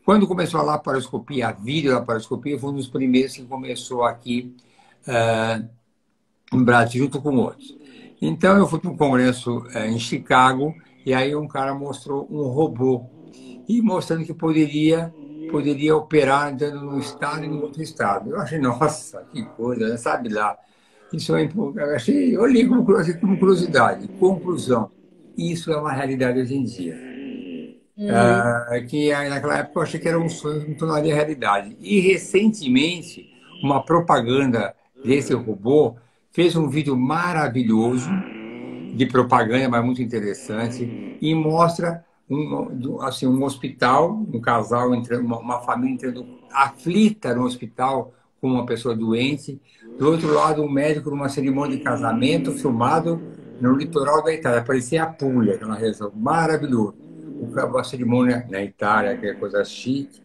Quando começou a laparoscopia, a videolaparoscopia, foi um dos primeiros que começou aqui no Brasil, junto com outros. Então eu fui para um congresso em Chicago, e aí um cara mostrou um robô e mostrando que poderia operar andando num estado e no outro estado. Eu achei, nossa, que coisa, né? Sabe lá. Isso eu achei, eu li como curiosidade. Conclusão, isso é uma realidade hoje em dia. Uhum. Que aí, naquela época eu achei que era um sonho que me tornaria realidade. E recentemente, uma propaganda desse robô fez um vídeo maravilhoso de propaganda, mas muito interessante, e mostra assim, um hospital, um casal, entrando, uma família entrando aflita no hospital com uma pessoa doente. Do outro lado, um médico numa cerimônia de casamento filmado no litoral da Itália. Parecia a Puglia, aquela região. Maravilhoso. A cerimônia na Itália, que é coisa chique.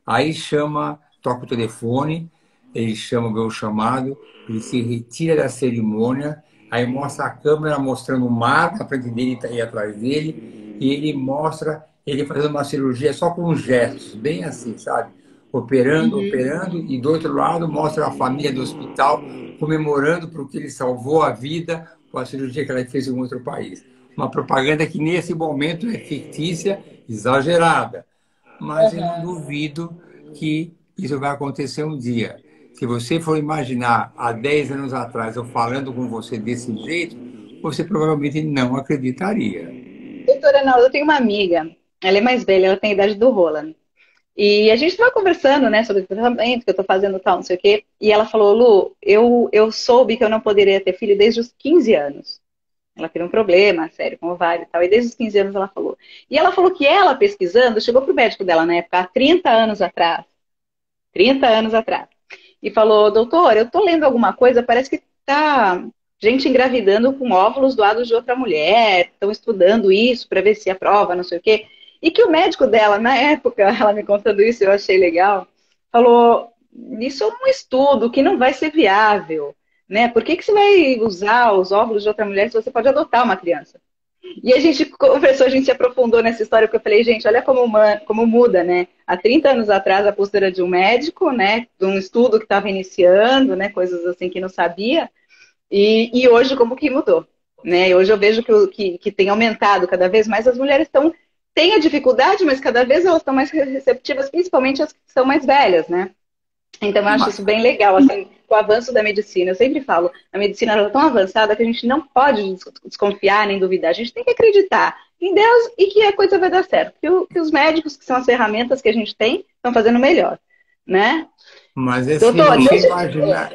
Aí toca o telefone, ele chama, vê o chamado, ele se retira da cerimônia, aí mostra a câmera mostrando o mar na frente dele e atrás dele, e ele mostra ele fazendo uma cirurgia só com gestos, bem assim, sabe? Operando, Uhum. operando, e do outro lado mostra a família do hospital comemorando porque ele salvou a vida com a cirurgia que ela fez em um outro país. Uma propaganda que nesse momento é fictícia, exagerada, mas eu não Uhum. duvido que isso vai acontecer um dia. Se você for imaginar há 10 anos atrás eu falando com você desse jeito, você provavelmente não acreditaria. Doutora Ana, eu tenho uma amiga, ela é mais velha, ela tem a idade do Roland. E a gente estava conversando, né, sobre o tratamento que eu estou fazendo tal, não sei o quê. E ela falou, Lu, eu soube que eu não poderia ter filho desde os 15 anos. Ela teve um problema, sério, com ovário e tal. E desde os 15 anos ela falou. E ela falou que ela, pesquisando, chegou pro médico dela na época, há 30 anos atrás. 30 anos atrás. E falou, doutor, eu tô lendo alguma coisa, parece que tá gente engravidando com óvulos doados de outra mulher, estão estudando isso para ver se aprova, não sei o quê. E que o médico dela, na época, ela me contando isso, eu achei legal, falou, isso é um estudo que não vai ser viável, né? Por que você vai usar os óvulos de outra mulher se você pode adotar uma criança? E a gente conversou, a gente se aprofundou nessa história, porque eu falei, gente, olha como muda, né? Há 30 anos atrás, a postura de um médico, né? De um estudo que estava iniciando, né? Coisas assim que não sabia. E hoje, como que mudou? Né? Hoje eu vejo que tem aumentado cada vez mais. As mulheres têm a dificuldade, mas cada vez elas estão mais receptivas, principalmente as que são mais velhas, né? Então, eu acho isso bem legal, assim, o avanço da medicina. Eu sempre falo, a medicina é tão avançada que a gente não pode desconfiar nem duvidar. A gente tem que acreditar em Deus e que a coisa vai dar certo. Que os médicos, que são as ferramentas que a gente tem, estão fazendo melhor, né? Mas assim, Doutor, deixa...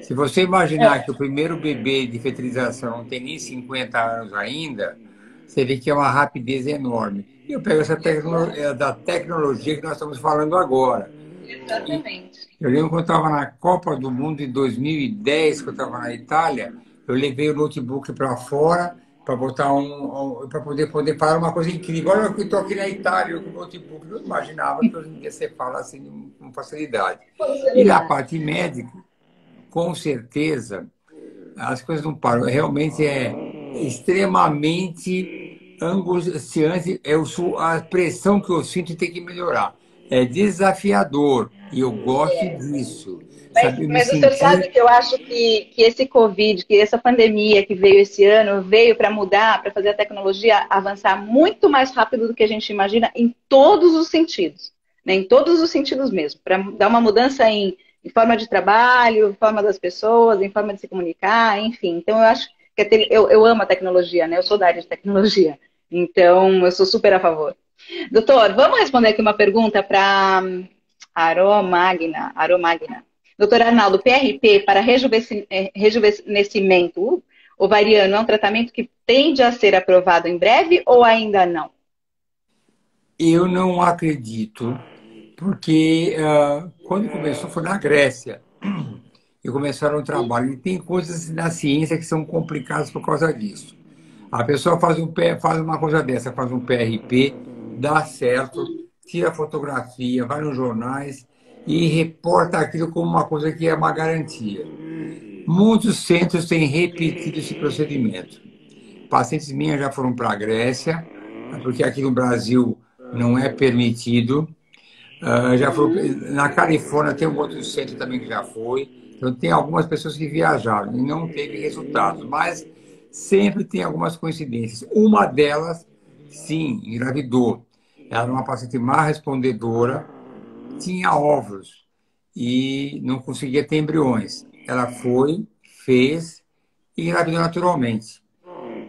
se você imaginar que o primeiro bebê de fertilização não tem nem 50 anos ainda, você vê que é uma rapidez enorme. E eu pego essa da tecnologia que nós estamos falando agora. Exatamente. Eu lembro quando eu estava na Copa do Mundo em 2010, que eu estava na Itália, eu levei o notebook para fora para botar para poder falar uma coisa incrível. Olha, eu estou aqui na Itália com o notebook. Eu não imaginava que hoje em dia você fala assim com facilidade. E na parte médica, com certeza, as coisas não param. Realmente é extremamente angustiante. A pressão que eu sinto tem que melhorar. É desafiador e eu gosto disso. Sabe, eu me Mas o senhor sabe sentir. que eu acho que esse Covid, que essa pandemia que veio esse ano, veio para mudar, para fazer a tecnologia avançar muito mais rápido do que a gente imagina em todos os sentidos. Né? Em todos os sentidos mesmo. Para dar uma mudança em forma de trabalho, em forma das pessoas, em forma de se comunicar, enfim. Então, eu acho que eu amo a tecnologia, né? Eu sou da área de tecnologia. Então, eu sou super a favor. Doutor, vamos responder aqui uma pergunta para Aromagna. Doutor Arnaldo, PRP para rejuvenescimento ovariano é um tratamento que tende a ser aprovado em breve ou ainda não? Eu não acredito, porque quando começou foi na Grécia. E começaram o trabalho. E tem coisas na ciência que são complicadas por causa disso. A pessoa faz uma coisa dessa, faz um PRP, dá certo, tira fotografia, vai nos jornais e reporta aquilo como uma coisa que é uma garantia. Muitos centros têm repetido esse procedimento. Pacientes minhas já foram para a Grécia, porque aqui no Brasil não é permitido. Já foram, na Califórnia tem um outro centro também que já foi. Então, tem algumas pessoas que viajaram e não teve resultados, mas sempre tem algumas coincidências. Uma delas, sim, engravidou. Ela era uma paciente má respondedora, tinha óvulos e não conseguia ter embriões. Ela foi, fez e engravidou naturalmente.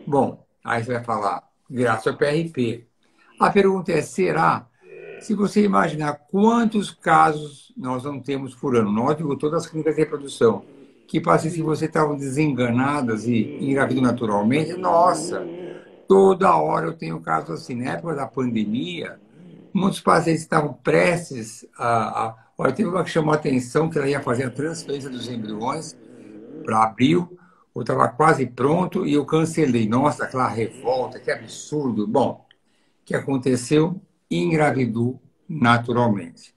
Bom, aí você vai falar, graças ao PRP. A pergunta é, será? Se você imaginar quantos casos nós não temos por ano, nós, digo, todas as clínicas de reprodução, que pacientes que você estavam desenganadas e engravidam naturalmente, nossa, toda hora eu tenho casos assim. Na época da pandemia, muitos pacientes estavam prestes olha, teve uma que chamou a atenção que ela ia fazer a transferência dos embriões para abril, eu estava quase pronto e eu cancelei. Nossa, aquela revolta, que absurdo. Bom, o que aconteceu? Engravidou naturalmente.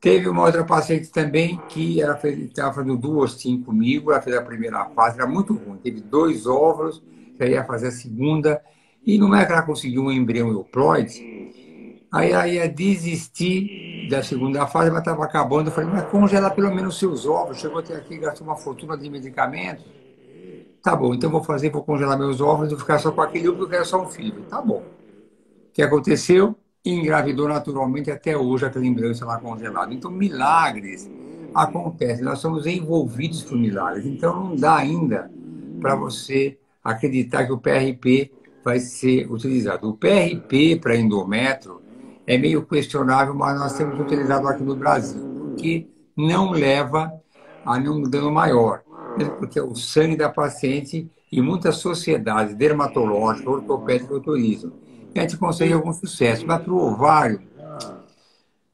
Teve uma outra paciente também que ela estava fazendo duostim comigo, ela fez a primeira fase, era muito ruim, teve 2 óvulos, ela ia fazer a segunda, e não é que ela conseguiu um embrião euploide, aí ela ia desistir da segunda fase, mas estava acabando, eu falei, mas congela pelo menos seus óvulos, chegou até aqui, gastou uma fortuna de medicamentos, tá bom, então vou congelar meus óvulos, vou ficar só com aquele porque eu quero só um filho, tá bom. O que aconteceu? Engravidou naturalmente até hoje aquele embrião está lá congelado. Então, milagres acontecem. Nós somos envolvidos por milagres. Então, não dá ainda para você acreditar que o PRP vai ser utilizado. O PRP para endométrio é meio questionável, mas nós temos utilizado aqui no Brasil, porque não leva a nenhum dano maior. Mesmo porque é o sangue da paciente e muitas sociedades dermatológicas, ortopédicas autorizam. E a gente consegue algum sucesso. Mas para o ovário,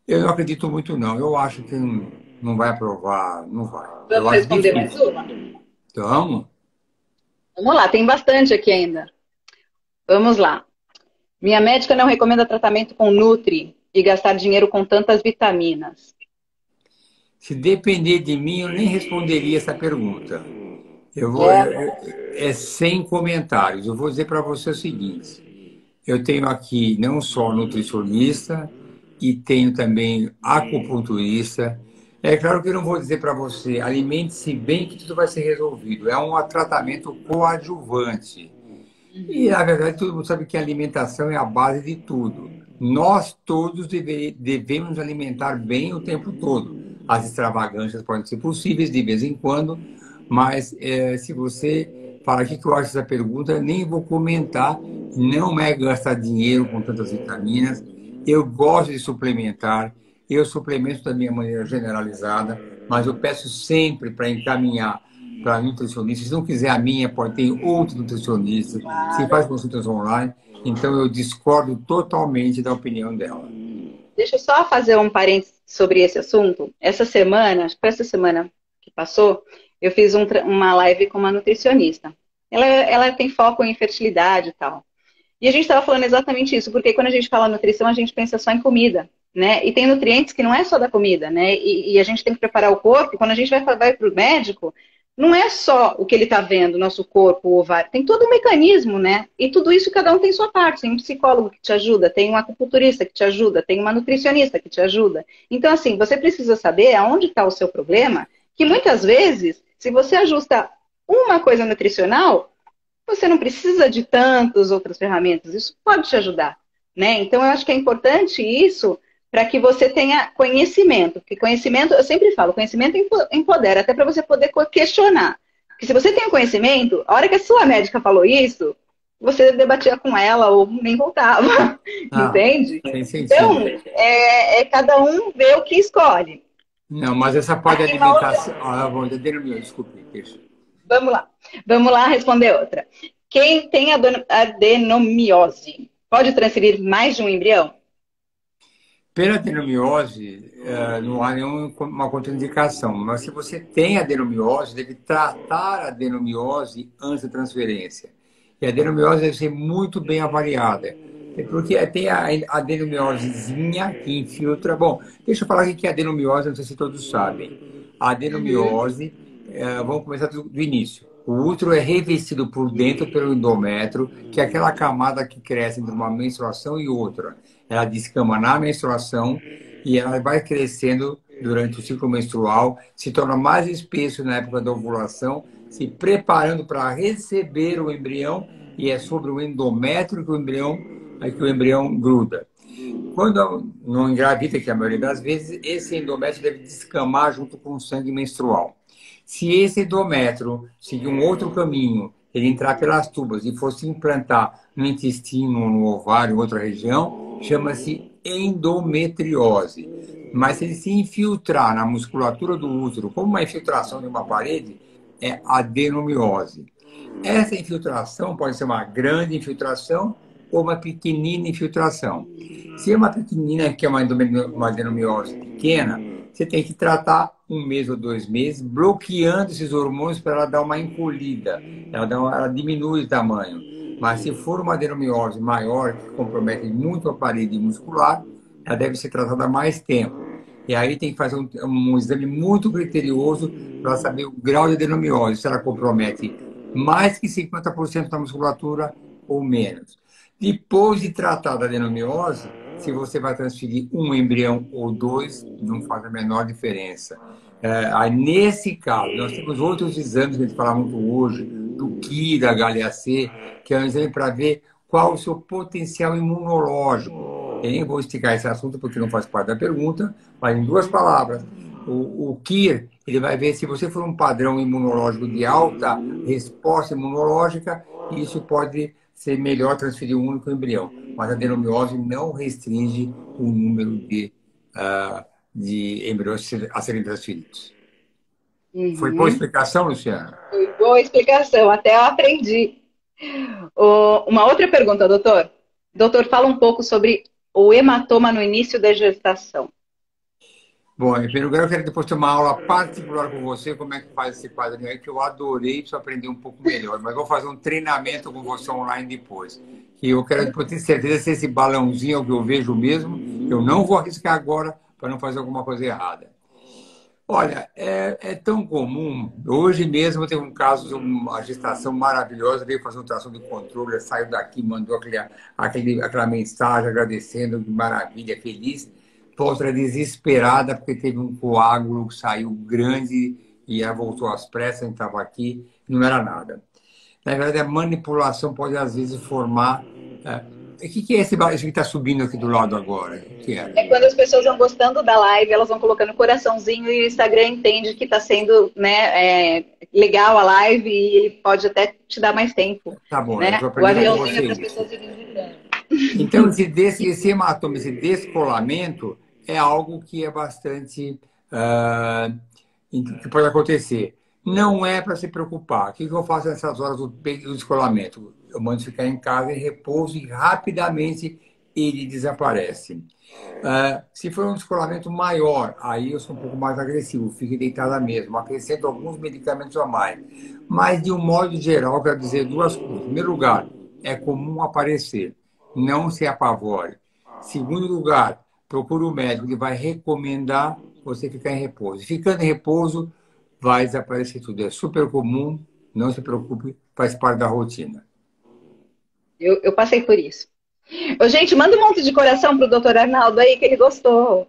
eu não acredito muito, não. Eu acho que não vai aprovar, não vai. Eu Vamos acho responder mais difícil. uma? Então, Vamos lá, tem bastante aqui ainda. Vamos lá. Minha médica não recomenda tratamento com Nutri e gastar dinheiro com tantas vitaminas. se depender de mim, eu nem responderia essa pergunta. Eu vou, É. é sem comentários. Eu vou dizer para você o seguinte: eu tenho aqui não só nutricionista, e tenho também acupunturista. É claro que eu não vou dizer para você, alimente-se bem que tudo vai ser resolvido. É um tratamento coadjuvante. E, Uhum. na verdade, todo mundo sabe que a alimentação é a base de tudo. Nós todos devemos alimentar bem o tempo todo. As extravagâncias podem ser possíveis de vez em quando, mas se você falar o que eu acho dessa pergunta, nem vou comentar. Não é gastar dinheiro com tantas vitaminas. Eu gosto de suplementar. Eu suplemento da minha maneira generalizada, mas eu peço sempre para encaminhar para nutricionista. Se não quiser a minha, pode ter outro nutricionista. Se faz Claro. consultas online. Então, eu discordo totalmente da opinião dela. Deixa eu só fazer um parênteses sobre esse assunto. Essa semana, acho que foi essa semana que passou, eu fiz uma live com uma nutricionista. Ela tem foco em fertilidade e tal. E a gente estava falando exatamente isso, porque quando a gente fala nutrição, a gente pensa só em comida, né? E tem nutrientes que não é só da comida, né? E a gente tem que preparar o corpo. Quando a gente vai para o médico, não é só o que ele está vendo, nosso corpo, o ovário. Tem todo um mecanismo, né? E tudo isso cada um tem sua parte. Tem um psicólogo que te ajuda, tem um acupunturista que te ajuda, tem uma nutricionista que te ajuda. Então, assim, você precisa saber aonde está o seu problema, que muitas vezes, se você ajusta uma coisa nutricional, você não precisa de tantas outras ferramentas, isso pode te ajudar, né? Então, eu acho que é importante isso para que você tenha conhecimento, porque conhecimento, eu sempre falo, conhecimento empodera, até para você poder questionar. Porque se você tem o conhecimento, a hora que a sua médica falou isso, você debatia com ela ou nem voltava, Ah, entende? tem Então, sentido. cada um vê o que escolhe. Não, mas essa parte de E uma outra, alimentação. Ah, bom, meu, desculpe. Deixa. vamos lá. Vamos lá responder outra. Quem tem adenomiose pode transferir mais de um embrião? Pela adenomiose, não há nenhuma contraindicação, mas se você tem adenomiose, deve tratar a adenomiose antes da transferência. E a adenomiose deve ser muito bem avaliada, porque tem a adenomiosezinha que infiltra. Bom, deixa eu falar o que é adenomiose, não sei se todos sabem. A Uhum. adenomiose, vamos começar do início. O útero é revestido por dentro pelo endométrio, que é aquela camada que cresce entre uma menstruação e outra. Ela descama na menstruação e ela vai crescendo durante o ciclo menstrual, se torna mais espesso na época da ovulação, se preparando para receber o embrião, e é sobre o endométrio que o embrião gruda. Quando não engravida, que é a maioria das vezes, esse endométrio deve descamar junto com o sangue menstrual. Se esse endométrio seguir um outro caminho, ele entrar pelas tubas e for se implantar no intestino, no ovário, em outra região, chama-se endometriose. Mas se ele se infiltrar na musculatura do útero, como uma infiltração de uma parede, é adenomiose. Essa infiltração pode ser uma grande infiltração ou uma pequenina infiltração. Se é uma pequenina, que é uma adenomiose pequena, você tem que tratar 1 mês ou 2 meses, bloqueando esses hormônios para ela dar uma encolhida, ela diminui o tamanho. Mas se for uma adenomiose maior, que compromete muito a parede muscular, ela deve ser tratada há mais tempo. E aí tem que fazer um exame muito criterioso para saber o grau de adenomiose, se ela compromete mais que 50% da musculatura ou menos. Depois de tratar da adenomiose, se você vai transferir um embrião ou dois, não faz a menor diferença. Aí, nesse caso, nós temos outros exames que a gente fala muito hoje, do QI, da HLA-C, que é um exame para ver qual o seu potencial imunológico. Eu nem vou esticar esse assunto porque não faz parte da pergunta, mas em 2 palavras, o KIR, ele vai ver se você for um padrão imunológico de alta resposta imunológica, isso pode ser melhor transferir um único embrião. Mas a adenomiose não restringe o número de embriões a serem transferidos. Foi boa Uhum. explicação, Luciana? Foi boa explicação, até eu aprendi. Uma outra pergunta, doutor. Doutor, fala um pouco sobre o hematoma no início da gestação. Bom, em primeiro lugar, eu quero depois ter uma aula particular com você, como é que faz esse quadrinho aí, que eu adorei, preciso aprender um pouco melhor. Mas vou fazer um treinamento com você online depois. Que eu quero depois ter certeza se esse balãozinho é o que eu vejo mesmo. Eu não vou arriscar agora para não fazer alguma coisa errada. Olha, é tão comum. Hoje mesmo teve um caso de uma gestação maravilhosa, veio fazer um ultrassom de controle, saiu daqui, mandou aquela mensagem agradecendo, de maravilha, feliz. Outra desesperada porque teve um coágulo que saiu grande e ela voltou às pressas, a gente estava aqui, não era nada. Na verdade, a manipulação pode, às vezes, formar. O que é esse que está subindo aqui do lado agora? O que é? É quando as pessoas vão gostando da live, elas vão colocando coraçãozinho e o Instagram entende que está sendo, né, legal a live e ele pode até te dar mais tempo. Tá bom, eu Né? estou O aprendendo com aviãozinho é para as vocês. pessoas irem vibrando. Então, esse hematoma, esse descolamento, é algo que é bastante. Que pode acontecer. Não é para se preocupar. O que eu faço nessas horas do descolamento? Eu mando ficar em casa em repouso e rapidamente ele desaparece. Se for um descolamento maior, aí eu sou um pouco mais agressivo, fico deitada mesmo, acrescento alguns medicamentos a mais. Mas, de um modo geral, eu quero dizer duas coisas. Em primeiro lugar, é comum aparecer. Não se apavore. Segundo lugar, procure o médico, ele vai recomendar você ficar em repouso. Ficando em repouso, vai desaparecer tudo. É super comum, não se preocupe, faz parte da rotina. Eu passei por isso. Ô, gente, manda um monte de coração pro doutor Arnaldo aí, que ele gostou.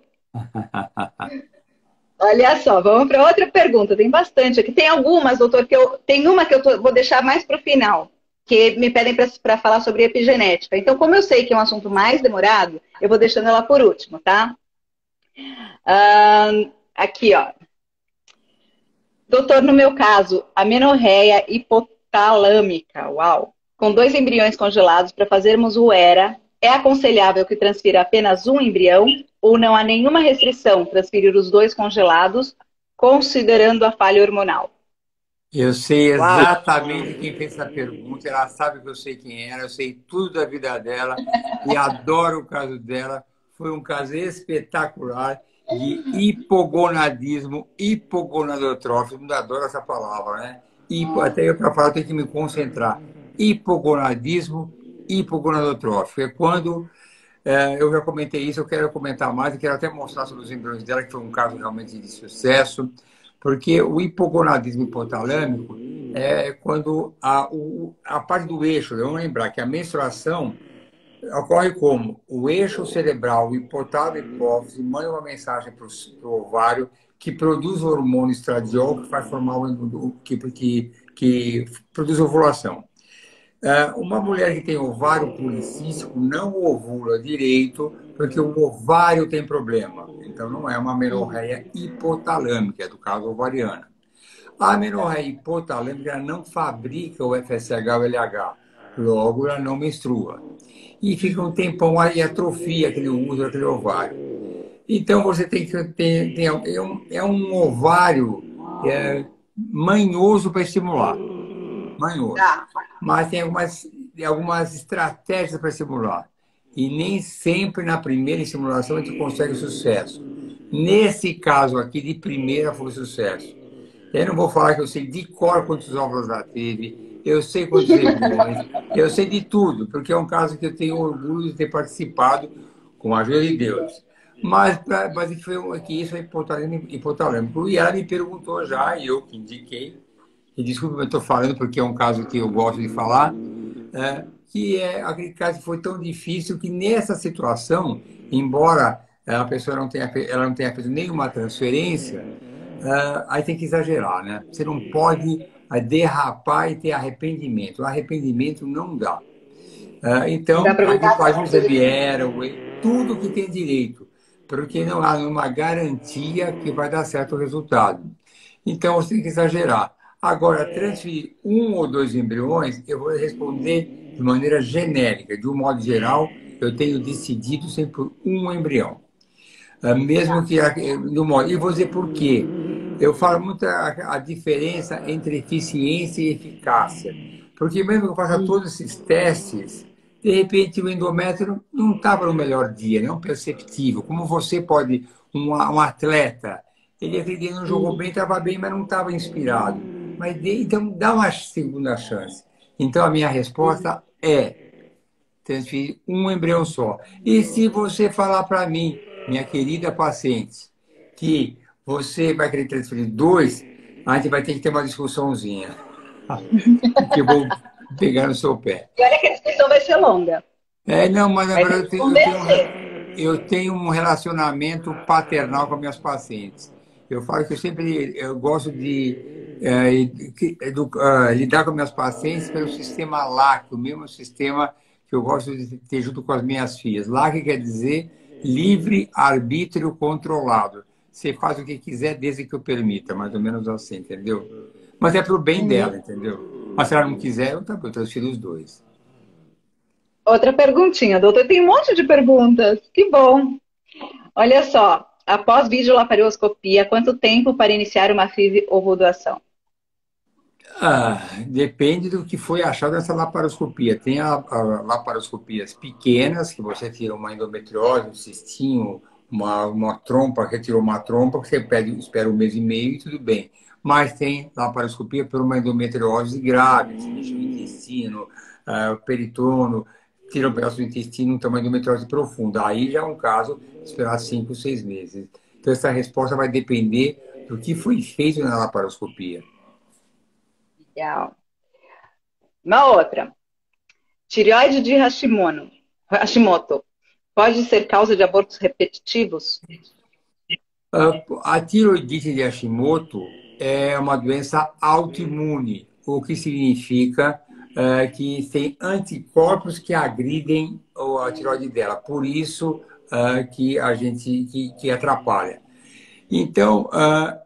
Olha só, vamos para outra pergunta. Tem bastante aqui. Tem algumas, doutor, tem uma que vou deixar mais para o final, que me pedem para falar sobre epigenética. Então, como eu sei que é um assunto mais demorado, eu vou deixando ela por último, tá? Aqui, ó. Doutor, no meu caso, amenorreia hipotalâmica, uau, com 2 embriões congelados para fazermos o ERA, é aconselhável que transfira apenas um embrião ou não há nenhuma restrição transferir os 2 congelados, considerando a falha hormonal? Eu sei Uau! exatamente quem fez essa pergunta, ela sabe que eu sei quem era, eu sei tudo da vida dela e adoro o caso dela. Foi um caso espetacular de hipogonadismo, hipogonadotrófico, não adoro essa palavra, né? Até eu para falar eu tenho que me concentrar. Hipogonadismo, hipogonadotrófico. É quando eu já comentei isso, eu quero comentar mais e quero até mostrar sobre os embriões dela, que foi um caso realmente de sucesso, porque o hipogonadismo hipotalâmico é quando a parte do eixo, vamos lembrar que a menstruação ocorre como o eixo cerebral, o hipotálamo e hipófise, manda uma mensagem para o ovário que produz o hormônio estradiol que faz formar que produz ovulação. Uma mulher que tem ovário policístico não ovula direito porque o ovário tem problema. Então, não é uma amenorreia hipotalâmica, é do caso ovariano. A amenorreia hipotalâmica ela não fabrica o FSH ou LH, logo ela não menstrua. E fica um tempão aí, atrofia aquele útero, aquele ovário. Então, você tem que ter. É um ovário manhoso para estimular. Manhoso. Tá. Mas tem algumas estratégias para estimular. E nem sempre na primeira estimulação a gente consegue sucesso. Nesse caso aqui, de primeira foi sucesso. Eu não vou falar que eu sei de cor quantos óvulos ela teve, eu sei quantos embriões, eu sei de tudo, porque é um caso que eu tenho orgulho de ter participado com a ajuda de Deus. Mas que isso é hipotalâmico. E ela me perguntou já, e eu que indiquei, e desculpe, eu estou falando porque é um caso que eu gosto de falar, que aquele caso que foi tão difícil que nessa situação, embora a pessoa ela não tenha feito nenhuma transferência, aí tem que exagerar, né? Você não pode derrapar e ter arrependimento. O arrependimento não dá. Então, a gente faz um Zebiera, tudo que tem direito, porque não há uma garantia que vai dar certo o resultado. Então, você tem que exagerar. Agora, transferir 1 ou 2 embriões, eu vou responder de maneira genérica. De um modo geral, eu tenho decidido sempre por um embrião. Mesmo que... E vou dizer por quê. Eu falo muito a diferença entre eficiência e eficácia. Porque mesmo que eu faça todos esses testes, de repente o endométrio não estava no melhor dia, não perceptível. Como você pode... Um atleta, ele aquele dia não jogou bem, estava bem, mas não estava inspirado. Então, dá uma segunda chance. Então, a minha resposta é transferir um embrião só. E se você falar para mim, minha querida paciente, que você vai querer transferir dois, a gente vai ter que ter uma discussãozinha. Que eu vou pegar no seu pé. E olha que a discussão vai ser longa. Não, mas na Vai verdade ter que convencer. eu tenho um relacionamento paternal com minhas pacientes. Eu falo que eu gosto de lidar com minhas pacientes pelo sistema LAC, o mesmo sistema que eu gosto de ter junto com as minhas filhas. LAC quer dizer livre arbítrio controlado. Você faz o que quiser desde que eu permita, mais ou menos assim, entendeu? Mas é para o bem dela, entendeu? Mas se ela não quiser, eu transfiro os dois. Outra perguntinha, doutor. Tem um monte de perguntas. Que bom. Olha só. Após videolaparoscopia, quanto tempo para iniciar uma FIV ou doação? Depende do que foi achado nessa laparoscopia. Tem laparoscopias pequenas, que você tira uma endometriose, um cistinho, uma trompa, retirou uma trompa, que você espera 1 mês e meio e tudo bem. Mas tem laparoscopia por uma endometriose grave, que mexe no intestino, peritono, tira um pedaço do intestino, então uma endometriose profunda. Aí já é um caso de esperar 5, 6 meses. Então essa resposta vai depender do que foi feito na laparoscopia. Legal. Uma outra. Tireoide de Hashimoto. Pode ser causa de abortos repetitivos? A tiroidite de Hashimoto é uma doença autoimune, o que significa que tem anticorpos que agridem a tiroide dela. Por isso que a gente que atrapalha. Então,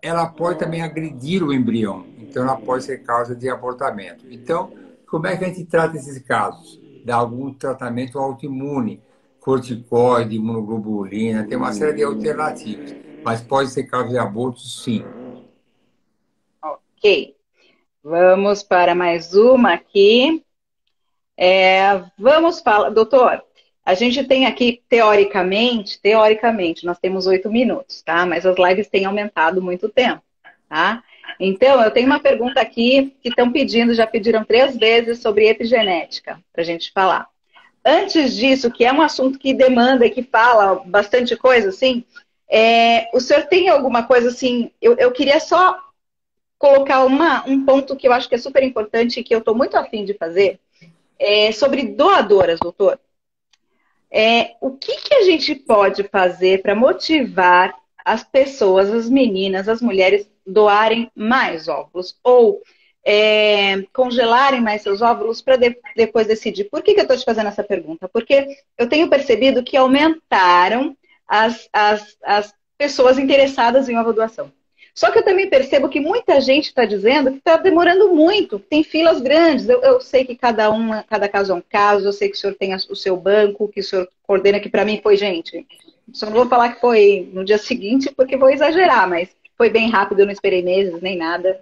ela pode também agredir o embrião. Então, ela pode ser causa de abortamento. Então, como é que a gente trata esses casos? Dá algum tratamento autoimune, corticoide, imunoglobulina, tem uma série de alternativas. Mas pode ser causa de aborto, sim. Ok. Vamos para mais uma aqui. Vamos falar, doutor, a gente tem aqui, teoricamente, nós temos 8 minutos, tá? Mas as lives têm aumentado muito tempo, tá? Então, eu tenho uma pergunta aqui que estão pedindo, já pediram 3 vezes sobre epigenética, para a gente falar. Antes disso, que é um assunto que demanda e que fala bastante coisa, assim, o senhor tem alguma coisa assim, eu queria só colocar um ponto que eu acho que é super importante e que eu estou muito afim de fazer, sobre doadoras, doutor. O que a gente pode fazer para motivar as pessoas, as meninas, as mulheres, doarem mais óvulos? Ou congelarem mais seus óvulos para depois decidir. Por que eu estou te fazendo essa pergunta? Porque eu tenho percebido que aumentaram as pessoas interessadas em ovo doação. Só que eu também percebo que muita gente está dizendo que está demorando muito, que tem filas grandes. Eu sei que cada caso é um caso, eu sei que o senhor tem o seu banco, que o senhor coordena, que para mim foi, gente. Só não vou falar que foi no dia seguinte, porque vou exagerar, mas foi bem rápido, eu não esperei meses nem nada.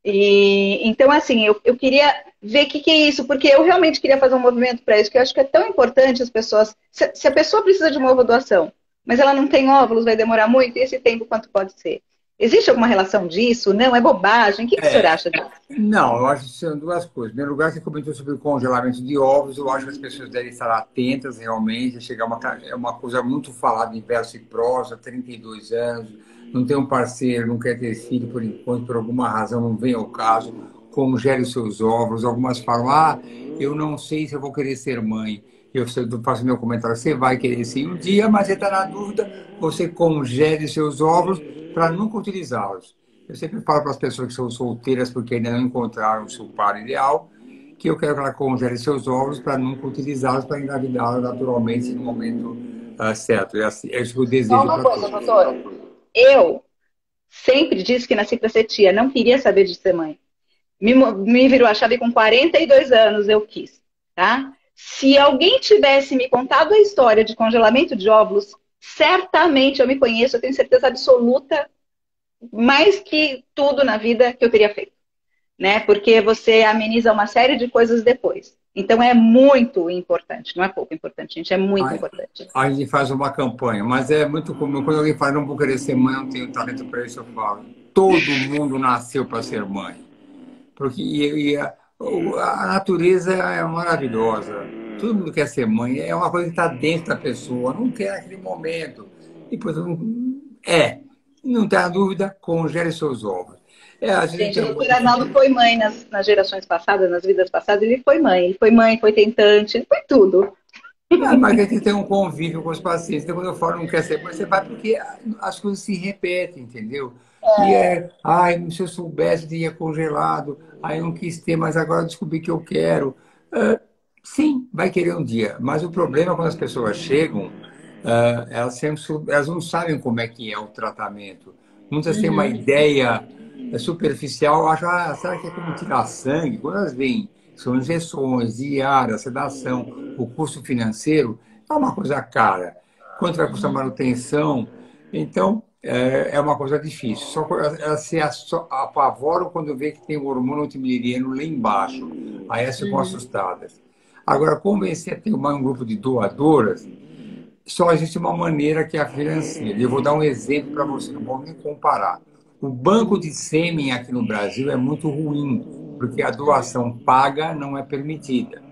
Então, assim, eu queria ver o que é isso, porque eu realmente queria fazer um movimento para isso, que eu acho que é tão importante as pessoas. Se a pessoa precisa de uma ovo doação, mas ela não tem óvulos, vai demorar muito, e esse tempo quanto pode ser? Existe alguma relação disso? Não, é bobagem? O que o senhor acha disso? Não, eu acho que são duas coisas. Em primeiro lugar, você comentou sobre o congelamento de ovos. Eu acho que as pessoas devem estar atentas realmente. É uma coisa muito falada em verso e prosa, 32 anos, não tem um parceiro, não quer ter filho por enquanto, por alguma razão, não vem ao caso, congele os seus ovos. Algumas falam, eu não sei se eu vou querer ser mãe. Eu faço meu comentário, você vai querer sim um dia, mas você está na dúvida, você congele seus ovos para nunca utilizá-los. Eu sempre falo para as pessoas que são solteiras porque ainda não encontraram o seu par ideal, que eu quero que ela congele seus ovos para nunca utilizá-los, para engravidá-los naturalmente no momento certo. É isso que eu desejo para todos. Doutora, eu sempre disse que nasci para ser tia, não queria saber de ser mãe. Me virou a chave com 42 anos, eu quis, tá? Se alguém tivesse me contado a história de congelamento de óvulos, certamente eu me conheço, eu tenho certeza absoluta, mais que tudo na vida que eu teria feito, né? Porque você ameniza uma série de coisas depois. Então é muito importante, não é pouco importante, gente, é muito importante. A gente faz uma campanha, mas é muito comum. Quando alguém fala, não vou querer ser mãe, não tenho talento para isso, eu falo. Todo mundo nasceu para ser mãe. Porque a natureza é maravilhosa. Todo mundo quer ser mãe. É uma coisa que está dentro da pessoa. Não quer naquele momento. E, depois, Não tem dúvida, congele seus ovos. Às vezes Gente, tem o alguma doutor Arnaldo foi mãe nas gerações passadas, nas vidas passadas, ele foi mãe. Ele foi mãe, foi tentante, ele foi tudo. Mas a gente tem um convívio com os pacientes. Então, quando eu falo não quer ser mãe, você vai porque as coisas se repetem, entendeu? E ai, se eu soubesse, teria congelado. Ai, eu não quis ter, mas agora eu descobri que eu quero. Sim, vai querer um dia. Mas o problema é quando as pessoas chegam, elas, sempre, elas não sabem como é que é o tratamento. Muitas têm uma ideia superficial, acham, será que é como tirar sangue? Quando elas veem, são injeções, diária, sedação, o custo financeiro, é uma coisa cara. Quanto vai custar manutenção? Então, é uma coisa difícil. Só que elas se apavoram quando vê que tem o hormônio antimileriano lá embaixo. Aí elas ficam assustadas. Agora, convencer a ter um grupo de doadoras, só existe uma maneira que é a financeira. Eu vou dar um exemplo para você, não vou nem comparar. O banco de sêmen aqui no Brasil é muito ruim, porque a doação paga não é permitida.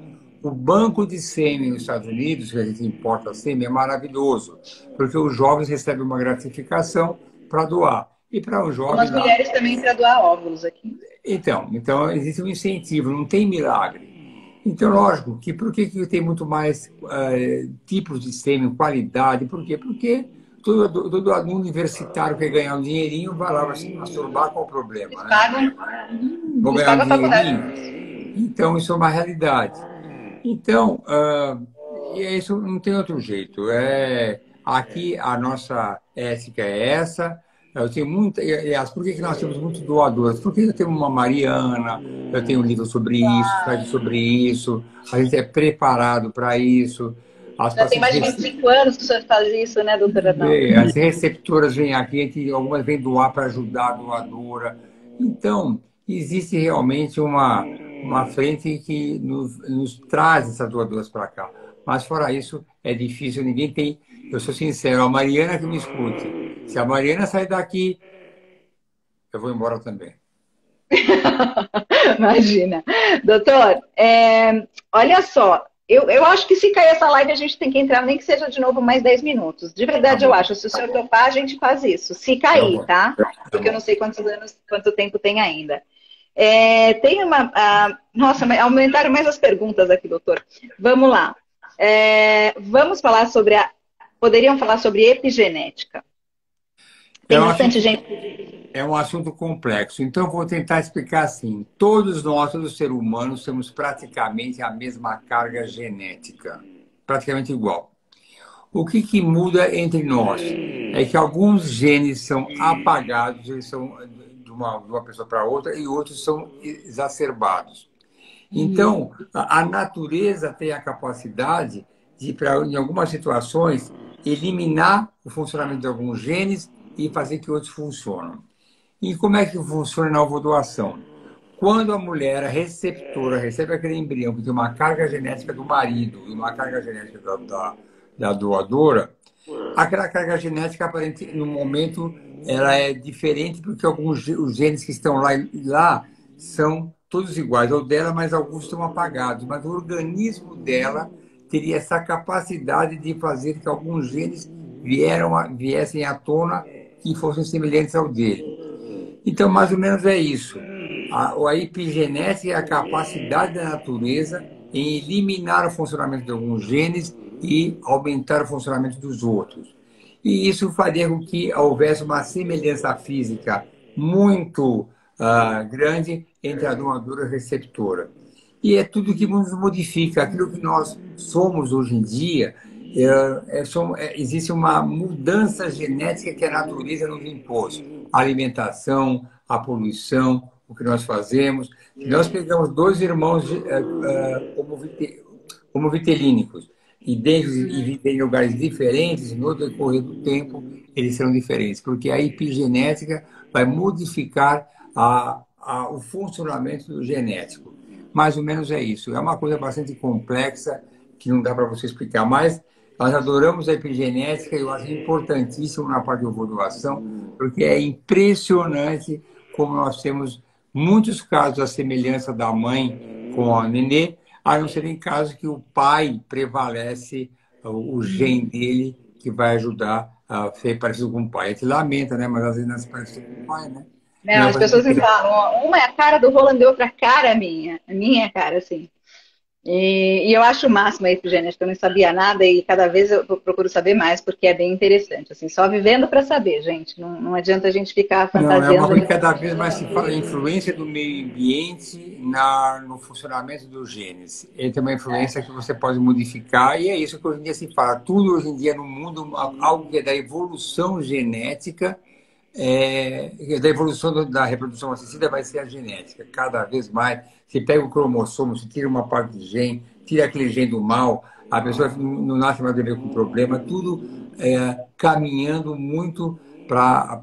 O banco de sêmen nos Estados Unidos, que a gente importa sêmen, é maravilhoso, porque os jovens recebem uma gratificação para doar. E para o Como jovem as lá. mulheres também para doar óvulos aqui. Então, existe um incentivo, não tem milagre. Então, lógico, que por que tem muito mais tipos de sêmen, qualidade? Por quê? Porque todo aluno universitário que quer ganhar um dinheirinho vai lá se masturbar, qual o problema, Eles né? pagam, Vou eles ganhar um pagam a dinheirinho? faculdade. Então, isso é uma realidade. Então, isso não tem outro jeito. Aqui a nossa ética é essa. Eu tenho muita. Aliás, por que nós temos muitos doadores? Porque eu tenho uma Mariana, eu tenho um livro sobre isso, site sobre isso, a gente é preparado para isso. As Já tem mais de pacientes 25 anos que o senhor faz isso, né, doutor Arnaldo? as receptoras vêm aqui, algumas vêm doar para ajudar a doadora. Então, existe realmente uma frente que nos traz essas doadoras para cá. Mas, fora isso, é difícil, ninguém tem. Eu sou sincero, a Mariana que me escute. Se a Mariana sair daqui, eu vou embora também. Imagina. Doutor, olha só, eu acho que se cair essa live a gente tem que entrar, nem que seja de novo mais 10 minutos. De Tá verdade, eu bom, acho. Se o senhor topar, a gente faz isso. Se tá cair, bom, tá? tá Porque eu não bom. sei quantos anos, quanto tempo tem ainda. Tem uma. Nossa, aumentaram mais as perguntas aqui, doutor. Vamos lá. Vamos falar sobre a. Poderiam falar sobre epigenética. É Tem um bastante assunto gente. É um assunto complexo, então eu vou tentar explicar assim. Todos nós, todos os seres humanos, temos praticamente a mesma carga genética, praticamente igual. O que muda entre nós é que alguns genes são apagados, eles são de uma pessoa para outra, e outros são exacerbados. Então, a natureza tem a capacidade de, em algumas situações, eliminar o funcionamento de alguns genes e fazer que outros funcionem. E como é que funciona na ovodoação? Quando a mulher, a receptora, recebe aquele embrião que tem uma carga genética do marido e uma carga genética da doadora, aquela carga genética, aparente, no momento, ela é diferente porque os genes que estão lá são todos iguais ao dela, mas alguns estão apagados. Mas o organismo dela teria essa capacidade de fazer que alguns genes viessem à tona e fossem semelhantes ao dele. Então, mais ou menos é isso. A epigenética é a capacidade da natureza em eliminar o funcionamento de alguns genes e aumentar o funcionamento dos outros. E isso faria com que houvesse uma semelhança física muito grande entre a doadora e a receptora. E é tudo que nos modifica. Aquilo que nós somos hoje em dia, existe uma mudança genética que a natureza nos impôs. A alimentação, a poluição, o que nós fazemos. Nós pegamos dois irmãos homovitelínicos, idênticos e vivem em lugares diferentes, no decorrer do tempo, eles serão diferentes, porque a epigenética vai modificar o funcionamento do genético. Mais ou menos é isso. É uma coisa bastante complexa que não dá para você explicar, mas nós adoramos a epigenética e eu acho importantíssimo na parte de ovulação, porque é impressionante como nós temos muitos casos da semelhança da mãe com a nenê, a não ser em casos que o pai prevalece o gene dele que vai ajudar ser parecido com o pai. A gente lamenta, né? Mas às vezes nasce parecido com o pai, né? Não Não, vai as fazer pessoas me diferença. falam, ó, uma é a cara do Roland e outra a cara minha. A minha cara, assim. E eu acho o máximo a epigenética, eu não sabia nada e cada vez eu procuro saber mais, porque é bem interessante. Assim, só vivendo para saber, gente. Não adianta a gente ficar Não, é uma fantasiando. coisa que cada vez mais se fala, a influência do meio ambiente no funcionamento dos genes. Ele tem uma influência que você pode modificar, e é isso que hoje em dia se fala. Tudo hoje em dia no mundo, algo que é da evolução genética, da evolução da reprodução assistida vai ser a genética. Cada vez mais, você pega o cromossomo, você tira uma parte do gene, tira aquele gene do mal, a pessoa não nasce mais bebê com problema, tudo caminhando muito para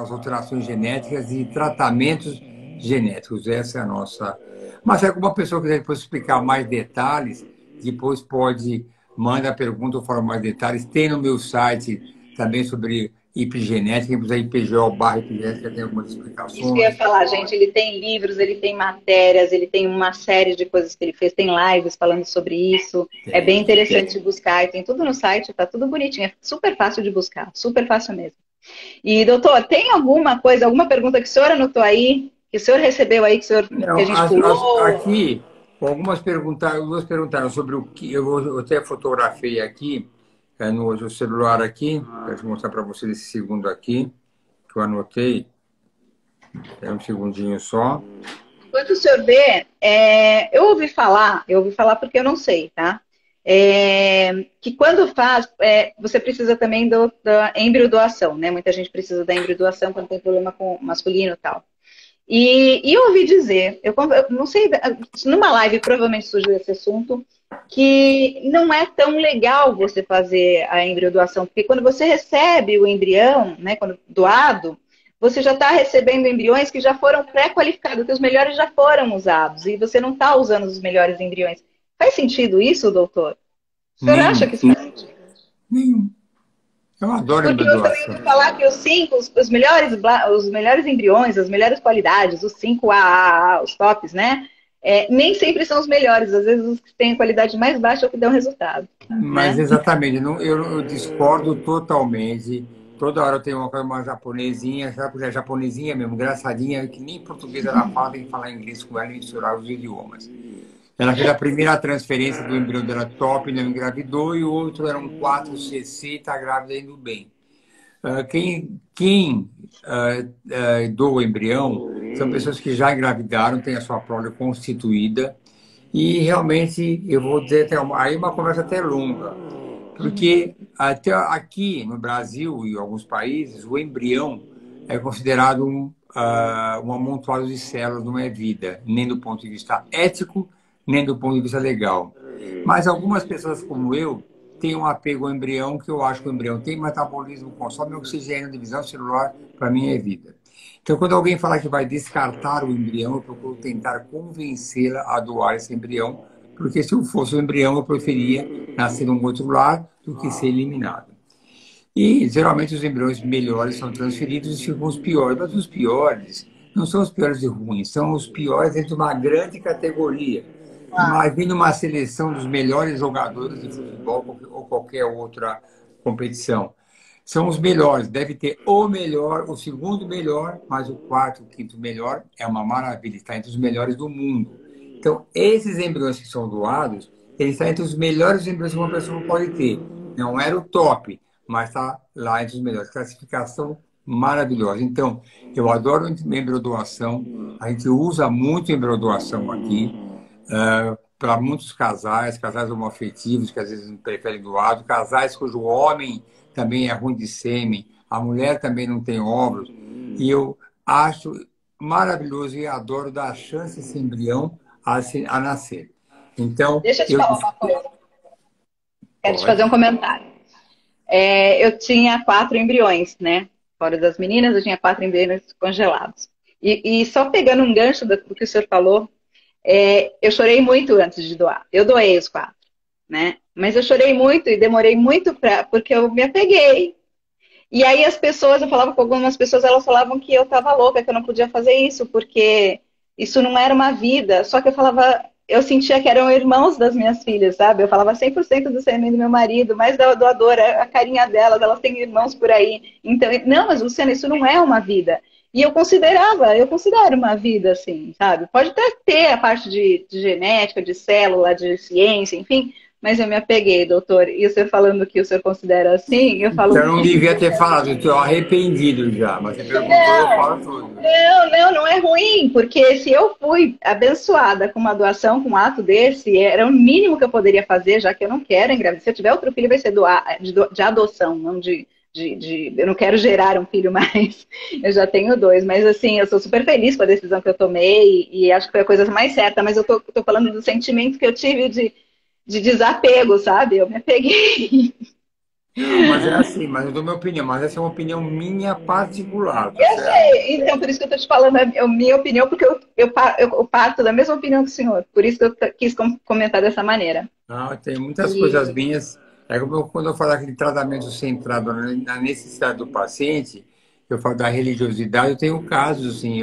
as alterações genéticas e tratamentos genéticos. Essa é a nossa. Mas se alguma pessoa quiser depois explicar mais detalhes, depois pode manda a pergunta ou fala mais detalhes. Tem no meu site também sobre epigenética, inclusive IPGO/epigenética tem algumas Isso que eu ia explicações. falar, gente. Ele tem livros, ele tem matérias, ele tem uma série de coisas que ele fez, tem lives falando sobre isso. É bem Tem. interessante de buscar, e tem tudo no site, tá tudo bonitinho. É super fácil de buscar, super fácil mesmo. E, doutor, tem alguma coisa, alguma pergunta que o senhor anotou aí, que o senhor recebeu aí, que a Não, gente pulou? aqui, duas perguntaram sobre o que. Eu até fotografei aqui, no celular aqui, para mostrar para vocês esse segundo aqui, que eu anotei. É um segundinho só. Enquanto o senhor vê, eu ouvi falar porque eu não sei, tá? Que quando faz, você precisa também da embriodoação, né? Muita gente precisa da embriodoação quando tem problema com masculino e tal. E eu ouvi dizer, eu não sei, numa live provavelmente surgiu esse assunto, que não é tão legal você fazer a embriodoação, porque quando você recebe o embrião, né, quando doado, você já está recebendo embriões que já foram pré-qualificados, que os melhores já foram usados, e você não está usando os melhores embriões. Faz sentido isso, doutor? O senhor acha Nenhum. que isso faz sentido? Nenhum. Eu adoro Porque eu também embriadoação. ouvi falar que os cinco, os melhores embriões, as melhores qualidades, os 5 AAA, os tops, né? Nem sempre são os melhores. Às vezes os que têm a qualidade mais baixa é o que dão resultado, Mas né? exatamente, eu discordo totalmente. Toda hora eu tenho uma japonesinha, japonesinha mesmo, engraçadinha, que nem português ela fala, tem que falar inglês com ela e misturar os idiomas. Ela fez a primeira transferência do embrião dela top, não engravidou, e o outro era um 4cc, está grávida indo bem. Quem doa o embrião são pessoas que já engravidaram, têm a sua prole constituída, e realmente, eu vou dizer, aí uma conversa até longa, porque até aqui no Brasil e em alguns países, o embrião é considerado um amontoado de células, não é vida, nem do ponto de vista ético, nem do ponto de vista legal. Mas algumas pessoas como eu têm um apego ao embrião, que eu acho que o embrião tem metabolismo, consome oxigênio, divisão celular, para mim é vida. Então, quando alguém fala que vai descartar o embrião, eu procuro tentar convencê-la a doar esse embrião, porque se eu fosse o embrião, eu preferia nascer num outro lar do que ser eliminado. E geralmente os embriões melhores são transferidos e ficam os piores, mas os piores não são os piores de ruins, são os piores dentro de uma grande categoria. Imagina uma seleção dos melhores jogadores de futebol ou qualquer outra competição. São os melhores, deve ter o melhor, o segundo melhor, mas o quarto, o quinto melhor é uma maravilha, está entre os melhores do mundo. Então, esses embriões que são doados, eles estão entre os melhores embriões que uma pessoa pode ter. Não era o top, mas está lá entre os melhores. Classificação maravilhosa. Então, eu adoro embriodoação. A gente usa muito embriodoação aqui. Para muitos casais homoafetivos que às vezes não preferem doado, casais cujo homem também é ruim de sêmen, a mulher também não tem óvulos. E eu acho maravilhoso e adoro dar a chance a esse embrião a nascer. Então, Deixa eu te eu falar uma coisa. Quero te fazer um pode. comentário. Eu tinha 4 embriões, né? Fora das meninas, eu tinha 4 embriões congelados. E só pegando um gancho do que o senhor falou, eu chorei muito antes de doar. Eu doei os 4, né? Mas eu chorei muito e demorei muito porque eu me apeguei. E aí as pessoas, eu falava com algumas pessoas, elas falavam que eu estava louca, que eu não podia fazer isso, porque isso não era uma vida. Só que eu falava, eu sentia que eram irmãos das minhas filhas, sabe? Eu falava 100% do semen do meu marido, mais da doadora, a carinha delas, elas têm irmãos por aí. Então, não, mas Luciana, isso não é uma vida. E eu considero uma vida assim, sabe? Pode até ter a parte de genética, de célula, de ciência, enfim, mas eu me apeguei, doutor. E o senhor falando que o senhor considera assim, eu falo. Eu não devia ter falado, eu estou arrependido já, mas você perguntou, eu falo tudo. Não é ruim, porque se eu fui abençoada com uma doação, com um ato desse, era o mínimo que eu poderia fazer, já que eu não quero engravidar. Se eu tiver outro filho, vai ser de adoção, não eu não quero gerar um filho mais. Eu já tenho dois, mas assim, eu sou super feliz com a decisão que eu tomei e acho que foi a coisa mais certa, mas eu tô falando do sentimento que eu tive de desapego, sabe? Eu me apeguei. Não, mas é assim, mas eu dou minha opinião, mas essa é uma opinião minha particular, tá Eu certo? sei, então por isso que eu estou te falando a minha opinião, porque eu parto da mesma opinião que o senhor. Por isso que eu quis comentar dessa maneira. Não, tem muitas E, coisas minhas. É como quando eu falo aquele tratamento centrado na necessidade do paciente, eu falo da religiosidade, eu tenho casos, assim,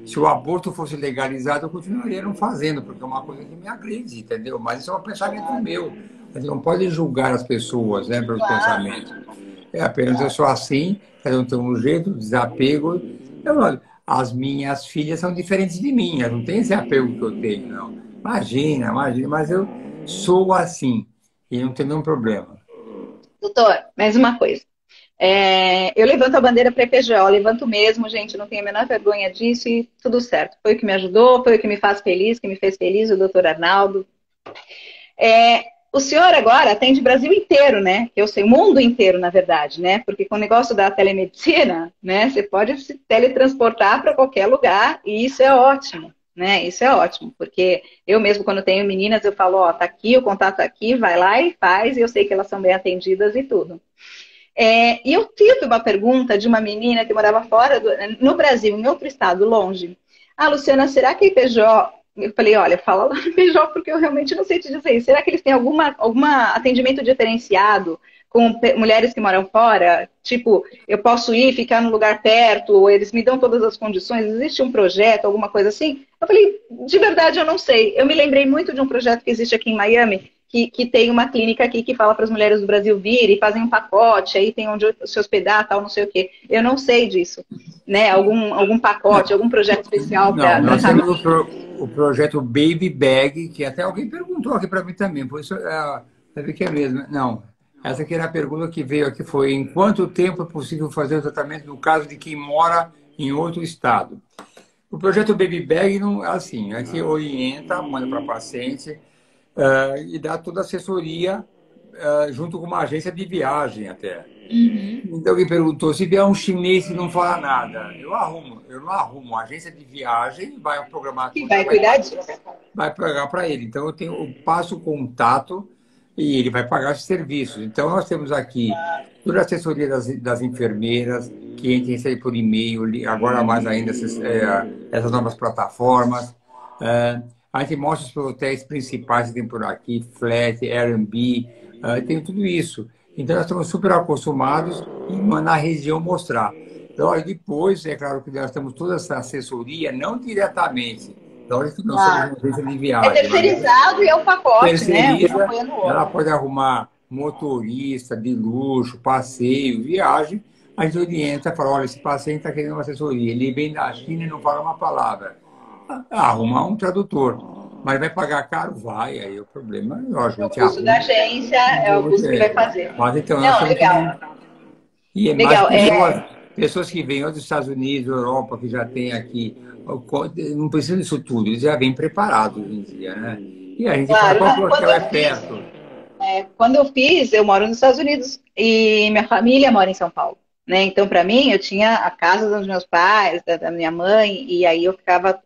se o aborto fosse legalizado, eu continuaria não fazendo, porque é uma coisa que me agride, entendeu? Mas isso é um pensamento meu. A gente não pode julgar as pessoas, né, pelos claro, pensamentos. É apenas eu sou assim, cada um tem um jeito, desapego. Eu, as minhas filhas são diferentes de mim, elas não têm esse apego que eu tenho, não. Imagina, mas eu sou assim e não tem nenhum problema. doutor, mais uma coisa. Eu levanto a bandeira para EPGO, levanto mesmo, gente, não tenho a menor vergonha disso e tudo certo. Foi o que me ajudou, foi o que me faz feliz, que me fez feliz, o doutor Arnaldo. O senhor agora atende o Brasil inteiro, né? Eu sei, o mundo inteiro, na verdade, né? Porque com o negócio da telemedicina, né? Você pode se teletransportar para qualquer lugar e isso é ótimo, né? Isso é ótimo, porque eu mesmo, quando tenho meninas, eu falo, ó, tá aqui, o contato tá aqui, vai lá e faz, e eu sei que elas são bem atendidas e tudo. E eu tive uma pergunta de uma menina que morava fora, no Brasil, em outro estado, longe. Ah, Luciana, será que IPJ... Eu falei, olha, fala lá no IPJ porque eu realmente não sei te dizer. Será que eles têm alguma atendimento diferenciado com mulheres que moram fora? Tipo, eu posso ir, ficar num lugar perto, ou eles me dão todas as condições? Existe um projeto, alguma coisa assim? Eu falei, de verdade, eu não sei. Eu me lembrei muito de um projeto que existe aqui em Miami, que tem uma clínica aqui que fala para as mulheres do Brasil virem, fazem um pacote, aí tem onde se hospedar, tal, não sei o quê. Eu não sei disso, né? Algum pacote, algum projeto especial Não, para nós tratar. temos o projeto Baby Bag, que até alguém perguntou aqui para mim também, por isso deve que é mesmo. Não, essa aqui era a pergunta que veio aqui, foi em quanto tempo é possível fazer o tratamento no caso de quem mora em outro estado? O projeto Baby Bag, não, assim, a gente orienta, manda para paciente e dá toda a assessoria junto com uma agência de viagem até. Então alguém perguntou, se vier um chinês que não fala nada, eu não arrumo. A agência de viagem vai programar Que tudo, vai cuidar disso. vai pagar para ele. Então eu passo o contato e ele vai pagar os serviços. Então nós temos aqui toda a assessoria das enfermeiras, que entra isso aí por e-mail, agora mais ainda essas novas plataformas. A gente mostra os hotéis principais que tem por aqui, Flat, Airbnb, tem tudo isso. Então, nós estamos super acostumados em na região mostrar. Então, depois, é claro que nós temos toda essa assessoria, não diretamente. Lógico que nós somos uma agência de É viagem, mas terceirizado e é um pacote, né? Um terceiriza, apoiando o ela outro. pode arrumar motorista de luxo, passeio, viagem. A gente orienta, fala, olha, esse paciente está querendo uma assessoria, ele vem da China e não fala uma palavra. Arrumar um tradutor. Mas vai pagar caro? Vai, aí o problema, lógico, a O gente custo da arruma. agência é o custo que vai fazer. Mas então, nós Não, temos que. legal. E é mais Legal. pessoas que vêm ou dos Estados Unidos, Europa, que já tem aqui. Não precisa disso tudo, eles já vêm preparados hoje em dia, né? E a gente fala, Claro, qual que não, é o hotel é perto? quando eu fiz, eu moro nos Estados Unidos e minha família mora em São Paulo, né? Então, para mim, eu tinha a casa dos meus pais, da minha mãe, e aí eu ficava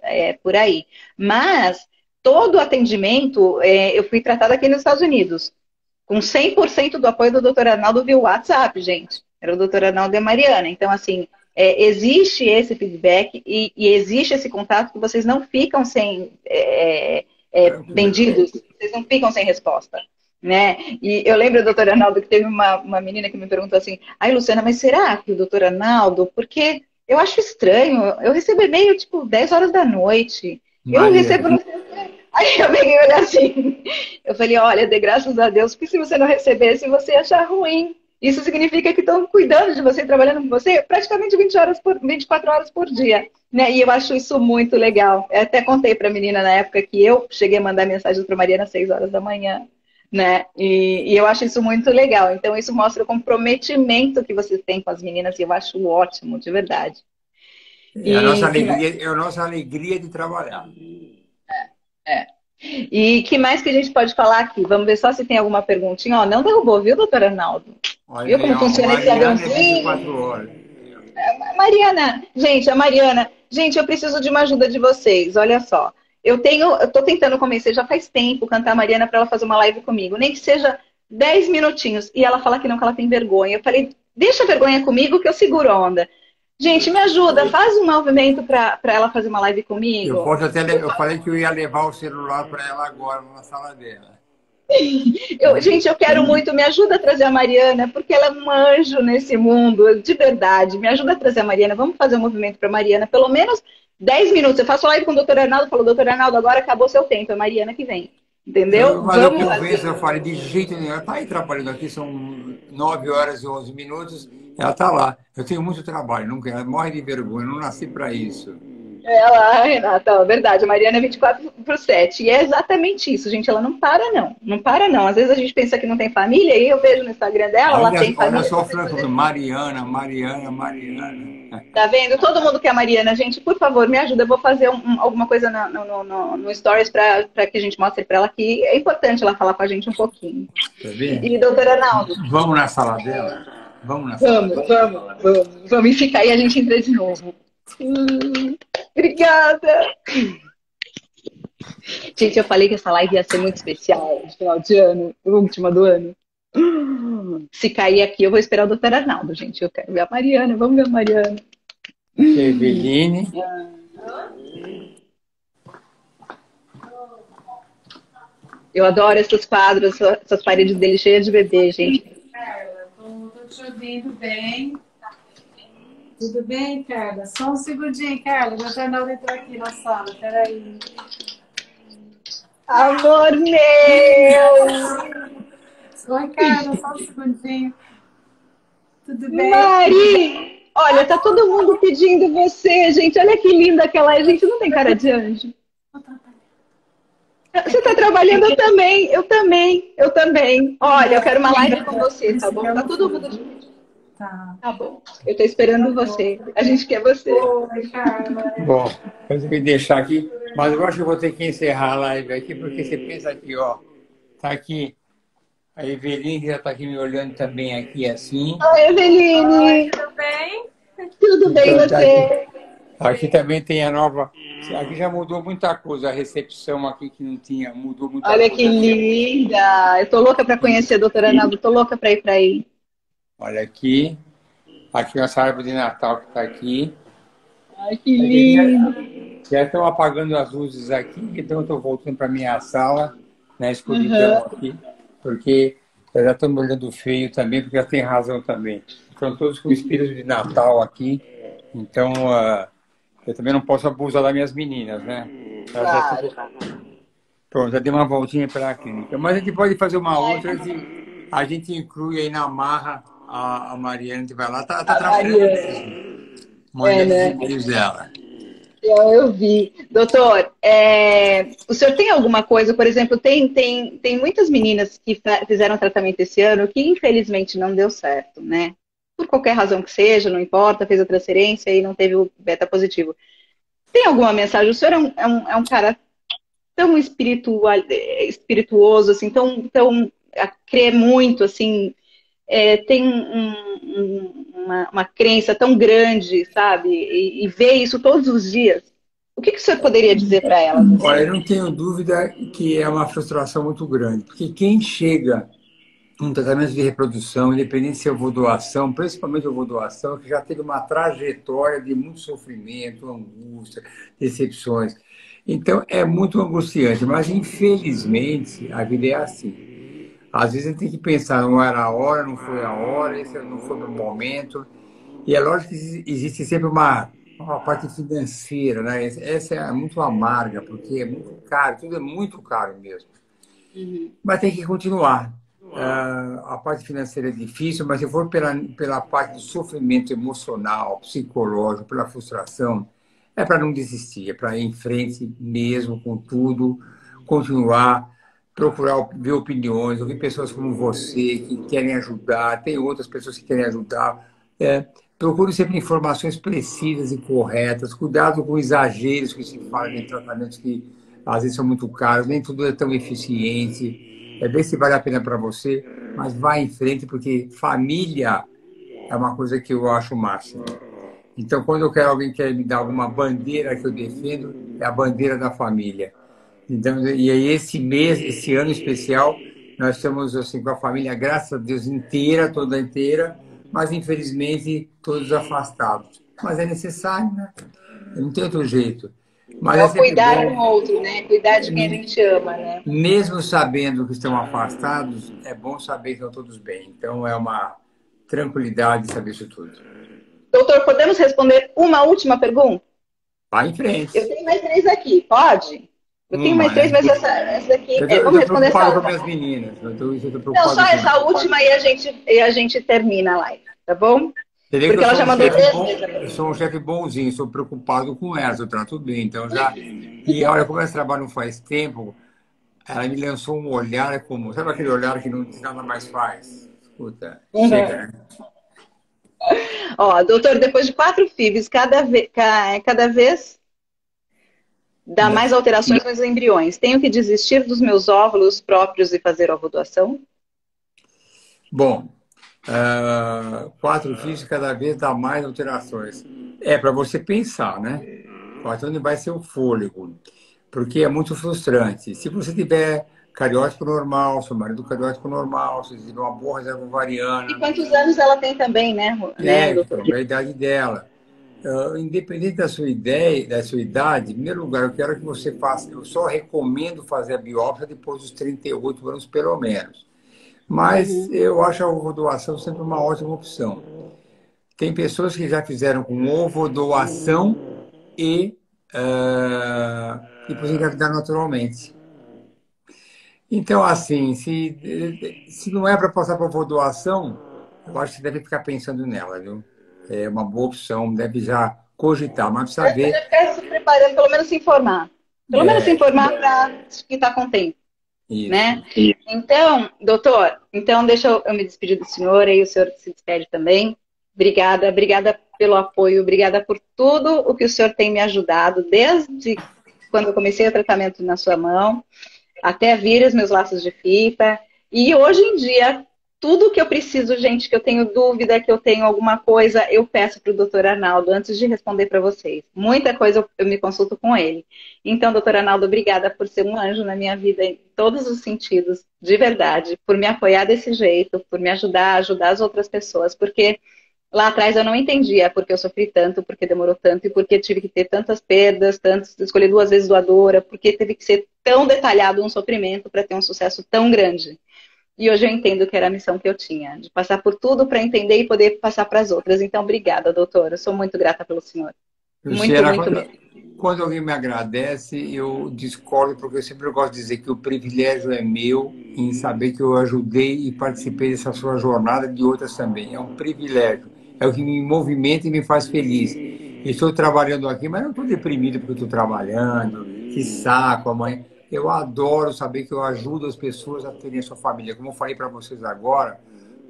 por aí. Mas todo o atendimento eu fui tratada aqui nos Estados Unidos, com 100% do apoio do Dr. Arnaldo via WhatsApp, gente. Era o Dr. Arnaldo e a Mariana. Então, assim, existe esse feedback e existe esse contato que vocês não ficam sem Tranquilo. vendidos, vocês não ficam sem resposta. Né? E eu lembro, doutor Arnaldo, que teve uma menina que me perguntou assim, ai, Luciana, mas será que o doutor Arnaldo, porque eu acho estranho, eu recebo e-mail, tipo, 10 horas da noite, eu Maria, recebo... Aí eu peguei e olhei assim. Eu falei, olha, dê graças a Deus, porque se você não recebesse, você ia achar ruim. Isso significa que estão cuidando de você, trabalhando com você praticamente 20 horas 24 horas por dia. Né? E eu acho isso muito legal. Eu até contei para a menina na época que eu cheguei a mandar mensagem para a Mariana às 6 horas da manhã. Né? E eu acho isso muito legal. Então, isso mostra o comprometimento que vocês têm com as meninas, e eu acho ótimo, de verdade. E que mais? É a nossa alegria de trabalhar. É. E que mais que a gente pode falar aqui? Vamos ver só se tem alguma perguntinha. Ó, não derrubou, viu, doutor Arnaldo? Olha Viu aí, como ó, funciona esse Mariana é aviãozinho? 24 horas. Mariana, gente, a Mariana, gente, eu preciso de uma ajuda de vocês. Olha só, eu tô tentando convencer já faz tempo cantar a Mariana para ela fazer uma live comigo, nem que seja 10 minutinhos. E ela fala que não, que ela tem vergonha. Eu falei, deixa a vergonha comigo que eu seguro a onda. Gente, me ajuda, faz um movimento para ela fazer uma live Eu comigo. posso até, eu falei que eu ia levar o celular para ela agora na sala dela. Gente, eu quero muito, me ajuda a trazer a Mariana, porque ela é um anjo nesse mundo, de verdade. Me ajuda a trazer a Mariana. Vamos fazer um movimento para a Mariana, pelo menos 10 minutos. Eu faço live com o doutor Arnaldo, falo, doutor Arnaldo, agora acabou seu tempo, é a Mariana que vem. Entendeu? Mas eu Vamos convenço, fazer. eu falei de jeito nenhum. Ela está aí trabalhando aqui, são 9 horas e 11 minutos. Ela está lá. Eu tenho muito trabalho, nunca, ela morre de vergonha, eu não nasci para isso. Ela, Renata, é verdade, a Mariana é 24/7. E é exatamente isso, gente. Ela não para, não. Não para, não. Às vezes a gente pensa que não tem família, e eu vejo no Instagram dela, ela tem Olha família. só o Franco, Mariana, Mariana, Mariana. Tá vendo? Todo mundo quer a Mariana. Gente, por favor, me ajuda. Eu vou fazer alguma coisa no Stories para que a gente mostre para ela que é importante ela falar com a gente um pouquinho. Quer ver? E, doutora Arnaldo, Vamos na sala dela? Vamos na sala vamos, dela? vamos, vamos. Vamos ficar aí, a gente entra de novo. Obrigada. Gente, eu falei que essa live ia ser muito especial, de final de ano, última do ano. Se cair aqui, eu vou esperar o doutor Arnaldo, gente. Eu quero ver a Mariana, vamos ver a Mariana. Aqui é Eveline. Eu adoro esses quadros, essas paredes dele cheias de bebê, gente. Carla, tô te ouvindo bem. Tudo bem, Carla? Só um segundinho, Carla. O doutor Arnaldo entrou aqui na sala. Peraí. Amor meu! Oi, Carla, só um segundinho. Tudo bem? Mari! Olha, tá todo mundo pedindo você, gente. Olha que linda que ela é. Gente, não tem cara de anjo. Você tá trabalhando? Eu também, eu também, eu também. Olha, eu quero uma live com você, tá bom? Tá todo mundo. Tá bom. Eu tô esperando você. A gente quer você. Oi, Carla. Bom, eu tenho que deixar aqui, mas eu acho que eu vou ter que encerrar a live aqui, porque você pensa aqui, ó, tá aqui a Eveline, que já tá aqui me olhando também aqui assim. Oi, Eveline. Tudo bem? Tudo bem, Então, tá você? aqui também tem a nova. Aqui já mudou muita coisa, a recepção aqui que não tinha, mudou muita Olha coisa. que linda. Eu tô louca para conhecer a doutora Arnaldo, tô louca para ir para aí. Olha aqui. Aqui essa árvore de Natal que está aqui. Ai, que lindo. Já estão apagando as luzes aqui, então eu estou voltando para minha sala, na escuridão aqui, porque eu já estou me olhando feio também, porque já tem razão também. Estão todos com o espírito de Natal aqui, então eu também não posso abusar das minhas meninas, né? Claro. Pronto, já dei uma voltinha pela clínica. Mas a gente pode fazer uma outra, a gente inclui aí na marra a Mariana, que vai lá, tá trabalhando mesmo. Mandando os e-mails dela. Eu vi. Doutor, o senhor tem alguma coisa, por exemplo, tem muitas meninas que fizeram tratamento esse ano que infelizmente não deu certo, né? Por qualquer razão que seja, não importa, fez a transferência e não teve o beta positivo. Tem alguma mensagem? O senhor é um cara tão espirituoso, assim, tão crê muito, assim, tem uma crença tão grande, sabe? E vê isso todos os dias. O que o senhor poderia dizer para elas? Assim? Olha, eu não tenho dúvida que é uma frustração muito grande, porque quem chega num tratamento de reprodução, independente se eu vou doação, principalmente eu vou doação, que já teve uma trajetória de muito sofrimento, angústia, decepções. Então, é muito angustiante, mas infelizmente a vida é assim. Às vezes a gente tem que pensar, não era a hora, não foi a hora, esse não foi o momento. E é lógico que existe sempre uma A parte financeira, né? Essa é muito amarga, porque é muito caro, tudo é muito caro mesmo. Mas tem que continuar. A parte financeira é difícil, mas se for pela parte do sofrimento emocional, psicológico, pela frustração, é para não desistir, é para ir em frente mesmo com tudo, continuar, procurar ver opiniões, ouvir pessoas como você que querem ajudar, tem outras pessoas que querem ajudar. Procure sempre informações precisas e corretas, cuidado com exageros que se fala em tratamentos que às vezes são muito caros, nem tudo é tão eficiente. Ver se vale a pena para você, mas vá em frente, porque família é uma coisa que eu acho o máximo. Então, quando eu quero alguém que quer me dar alguma bandeira que eu defendo, é a bandeira da família. Então, e aí esse mês, esse ano especial, nós estamos assim com a família, graças a Deus, inteira, toda inteira, mas infelizmente todos afastados. Mas é necessário, né? Não tem outro jeito. Mas é sempre cuidar bom, com o outro, né? Cuidar de quem a gente ama, né? mesmo sabendo que estão afastados, é bom saber que estão todos bem. Então é uma tranquilidade saber isso tudo. Doutor, podemos responder uma última pergunta? Vai em frente. Eu tenho mais 3 aqui, pode? Eu tenho mais 3, né? mas essa daqui. Eu Vamos estou responder preocupado essa. com minhas meninas. Eu tô Não, preocupado só com essa última e a gente termina a live, tá bom? Você vê que Porque ela já mandou 3 vezes. eu sou um chefe bonzinho, sou preocupado com elas, eu trato bem. Então já. E olha, como esse trabalho não faz tempo, ela me lançou um olhar como. Sabe aquele olhar que não nada mais faz? Escuta, chega, né? Ó, doutor, depois de 4 FIVs, cada vez dá mais alterações nos embriões. Tenho que desistir dos meus óvulos próprios e fazer ovodoação? Bom, 4 filhos cada vez dá mais alterações. É para você pensar, né? Onde vai ser o fôlego? Porque é muito frustrante. Se você tiver cariótipo normal, seu marido cariótipo normal, se tiver uma boa reserva ovariana. E quantos anos ela tem também, né, doutor? Então, a idade dela. Independente da sua ideia, da sua idade, em primeiro lugar, eu quero que você faça. Eu só recomendo fazer a biópsia depois dos 38 anos, pelo menos. Mas eu acho a ovodoação sempre uma ótima opção. Tem pessoas que já fizeram com ovodoação e depois engravidar naturalmente. Então, assim, se não é para passar por ovodoação, eu acho que você deve ficar pensando nela, viu? É uma boa opção, deve já cogitar, mas precisa ver. Já ficar se preparando, pelo menos se informar. Pelo menos se informar para quem está com tempo. Isso. Né? Então, doutor, deixa eu me despedir do senhor, aí o senhor se despede também. Obrigada pelo apoio, obrigada por tudo o que o senhor tem me ajudado, desde quando eu comecei o tratamento na sua mão, até vir os meus laços de fita. E hoje em dia, tudo que eu preciso, gente, que eu tenho dúvida, que eu tenho alguma coisa, eu peço para o doutor Arnaldo, antes de responder para vocês. Muita coisa eu me consulto com ele. Então, doutor Arnaldo, obrigada por ser um anjo na minha vida, em todos os sentidos, de verdade, por me apoiar desse jeito, por me ajudar a ajudar as outras pessoas, porque lá atrás eu não entendia porque eu sofri tanto, porque demorou tanto, e porque tive que ter tantas perdas, escolher 2 vezes doadora, porque teve que ser tão detalhado um sofrimento para ter um sucesso tão grande. E hoje eu entendo que era a missão que eu tinha, de passar por tudo para entender e poder passar para as outras. Então, obrigada, doutora. Eu sou muito grata pelo senhor. Luciana, Muito mesmo. Quando alguém me agradece, eu discordo, porque eu sempre gosto de dizer que o privilégio é meu em saber que eu ajudei e participei dessa sua jornada de outras também. É um privilégio. É o que me movimenta e me faz feliz. Estou trabalhando aqui, mas não estou deprimido porque estou trabalhando. Que saco, mãe. Eu adoro saber que eu ajudo as pessoas a terem a sua família. Como eu falei para vocês agora,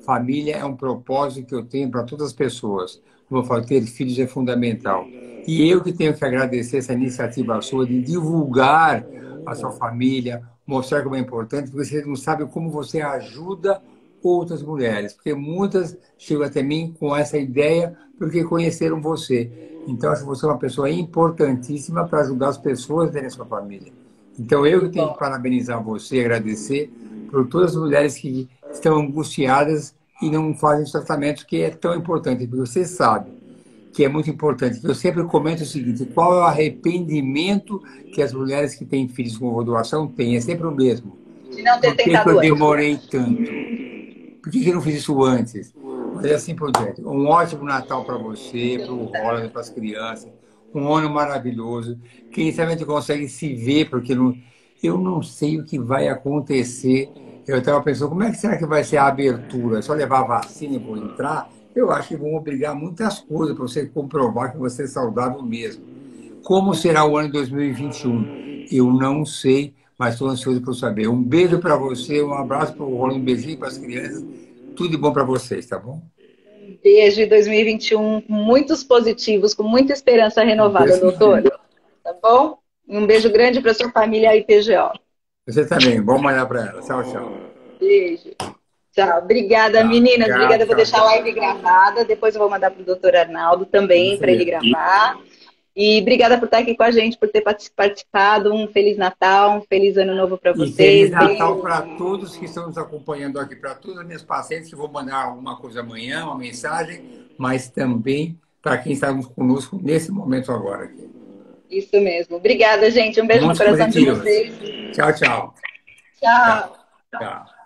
família é um propósito que eu tenho para todas as pessoas. Como eu falei, ter filhos é fundamental. E eu que tenho que agradecer essa iniciativa sua de divulgar a sua família, mostrar como é importante, porque você não sabe como você ajuda outras mulheres. Porque muitas chegam até mim com essa ideia porque conheceram você. Então, acho que você é uma pessoa importantíssima para ajudar as pessoas a terem a sua família. Então, eu que tenho que parabenizar você, agradecer por todas as mulheres que estão angustiadas e não fazem os tratamentos, que é tão importante, porque você sabe que é muito importante. Eu sempre comento o seguinte: qual é o arrependimento que as mulheres que têm filhos com ovodoação têm? É sempre o mesmo. De não ter Por que tentado eu antes. demorei tanto? Por que eu não fiz isso antes? Mas assim por diante. Um ótimo Natal para você, para o Roland, para as crianças. um ano maravilhoso. Quem sabe a gente consegue se ver, porque eu não sei o que vai acontecer. Eu estava pensando, como é que será que vai ser a abertura? É só levar a vacina e vou entrar? Eu acho que vão obrigar muitas coisas para você comprovar que você é saudável mesmo. Como será o ano de 2021? Eu não sei, mas estou ansioso por saber. Um beijo para você, um abraço para o Rolando, um beijinho para as crianças. Tudo de bom para vocês, tá bom? Beijo de 2021, muitos positivos, com muita esperança renovada, doutor. Tá bom? Um beijo grande para sua família aí, PGO. Você também. Bom manhã para ela. Tchau, tchau. Beijo. Tchau. Obrigada, Tá. meninas. Obrigada. Eu vou Tchau, deixar a tchau. live gravada. Depois eu vou mandar para o doutor Arnaldo também, Isso para ele mesmo. gravar. E obrigada por estar aqui com a gente, por ter participado. Um Feliz Natal, um Feliz Ano Novo para E vocês. Feliz Natal para todos que estão nos acompanhando aqui, para todas as minhas pacientes, que vou mandar alguma coisa amanhã, uma mensagem, mas também para quem está conosco nesse momento agora. Aqui. Isso mesmo. Obrigada, gente. Um beijo Muitos no coração de positivos. vocês. Tchau, tchau. Tchau. Tchau.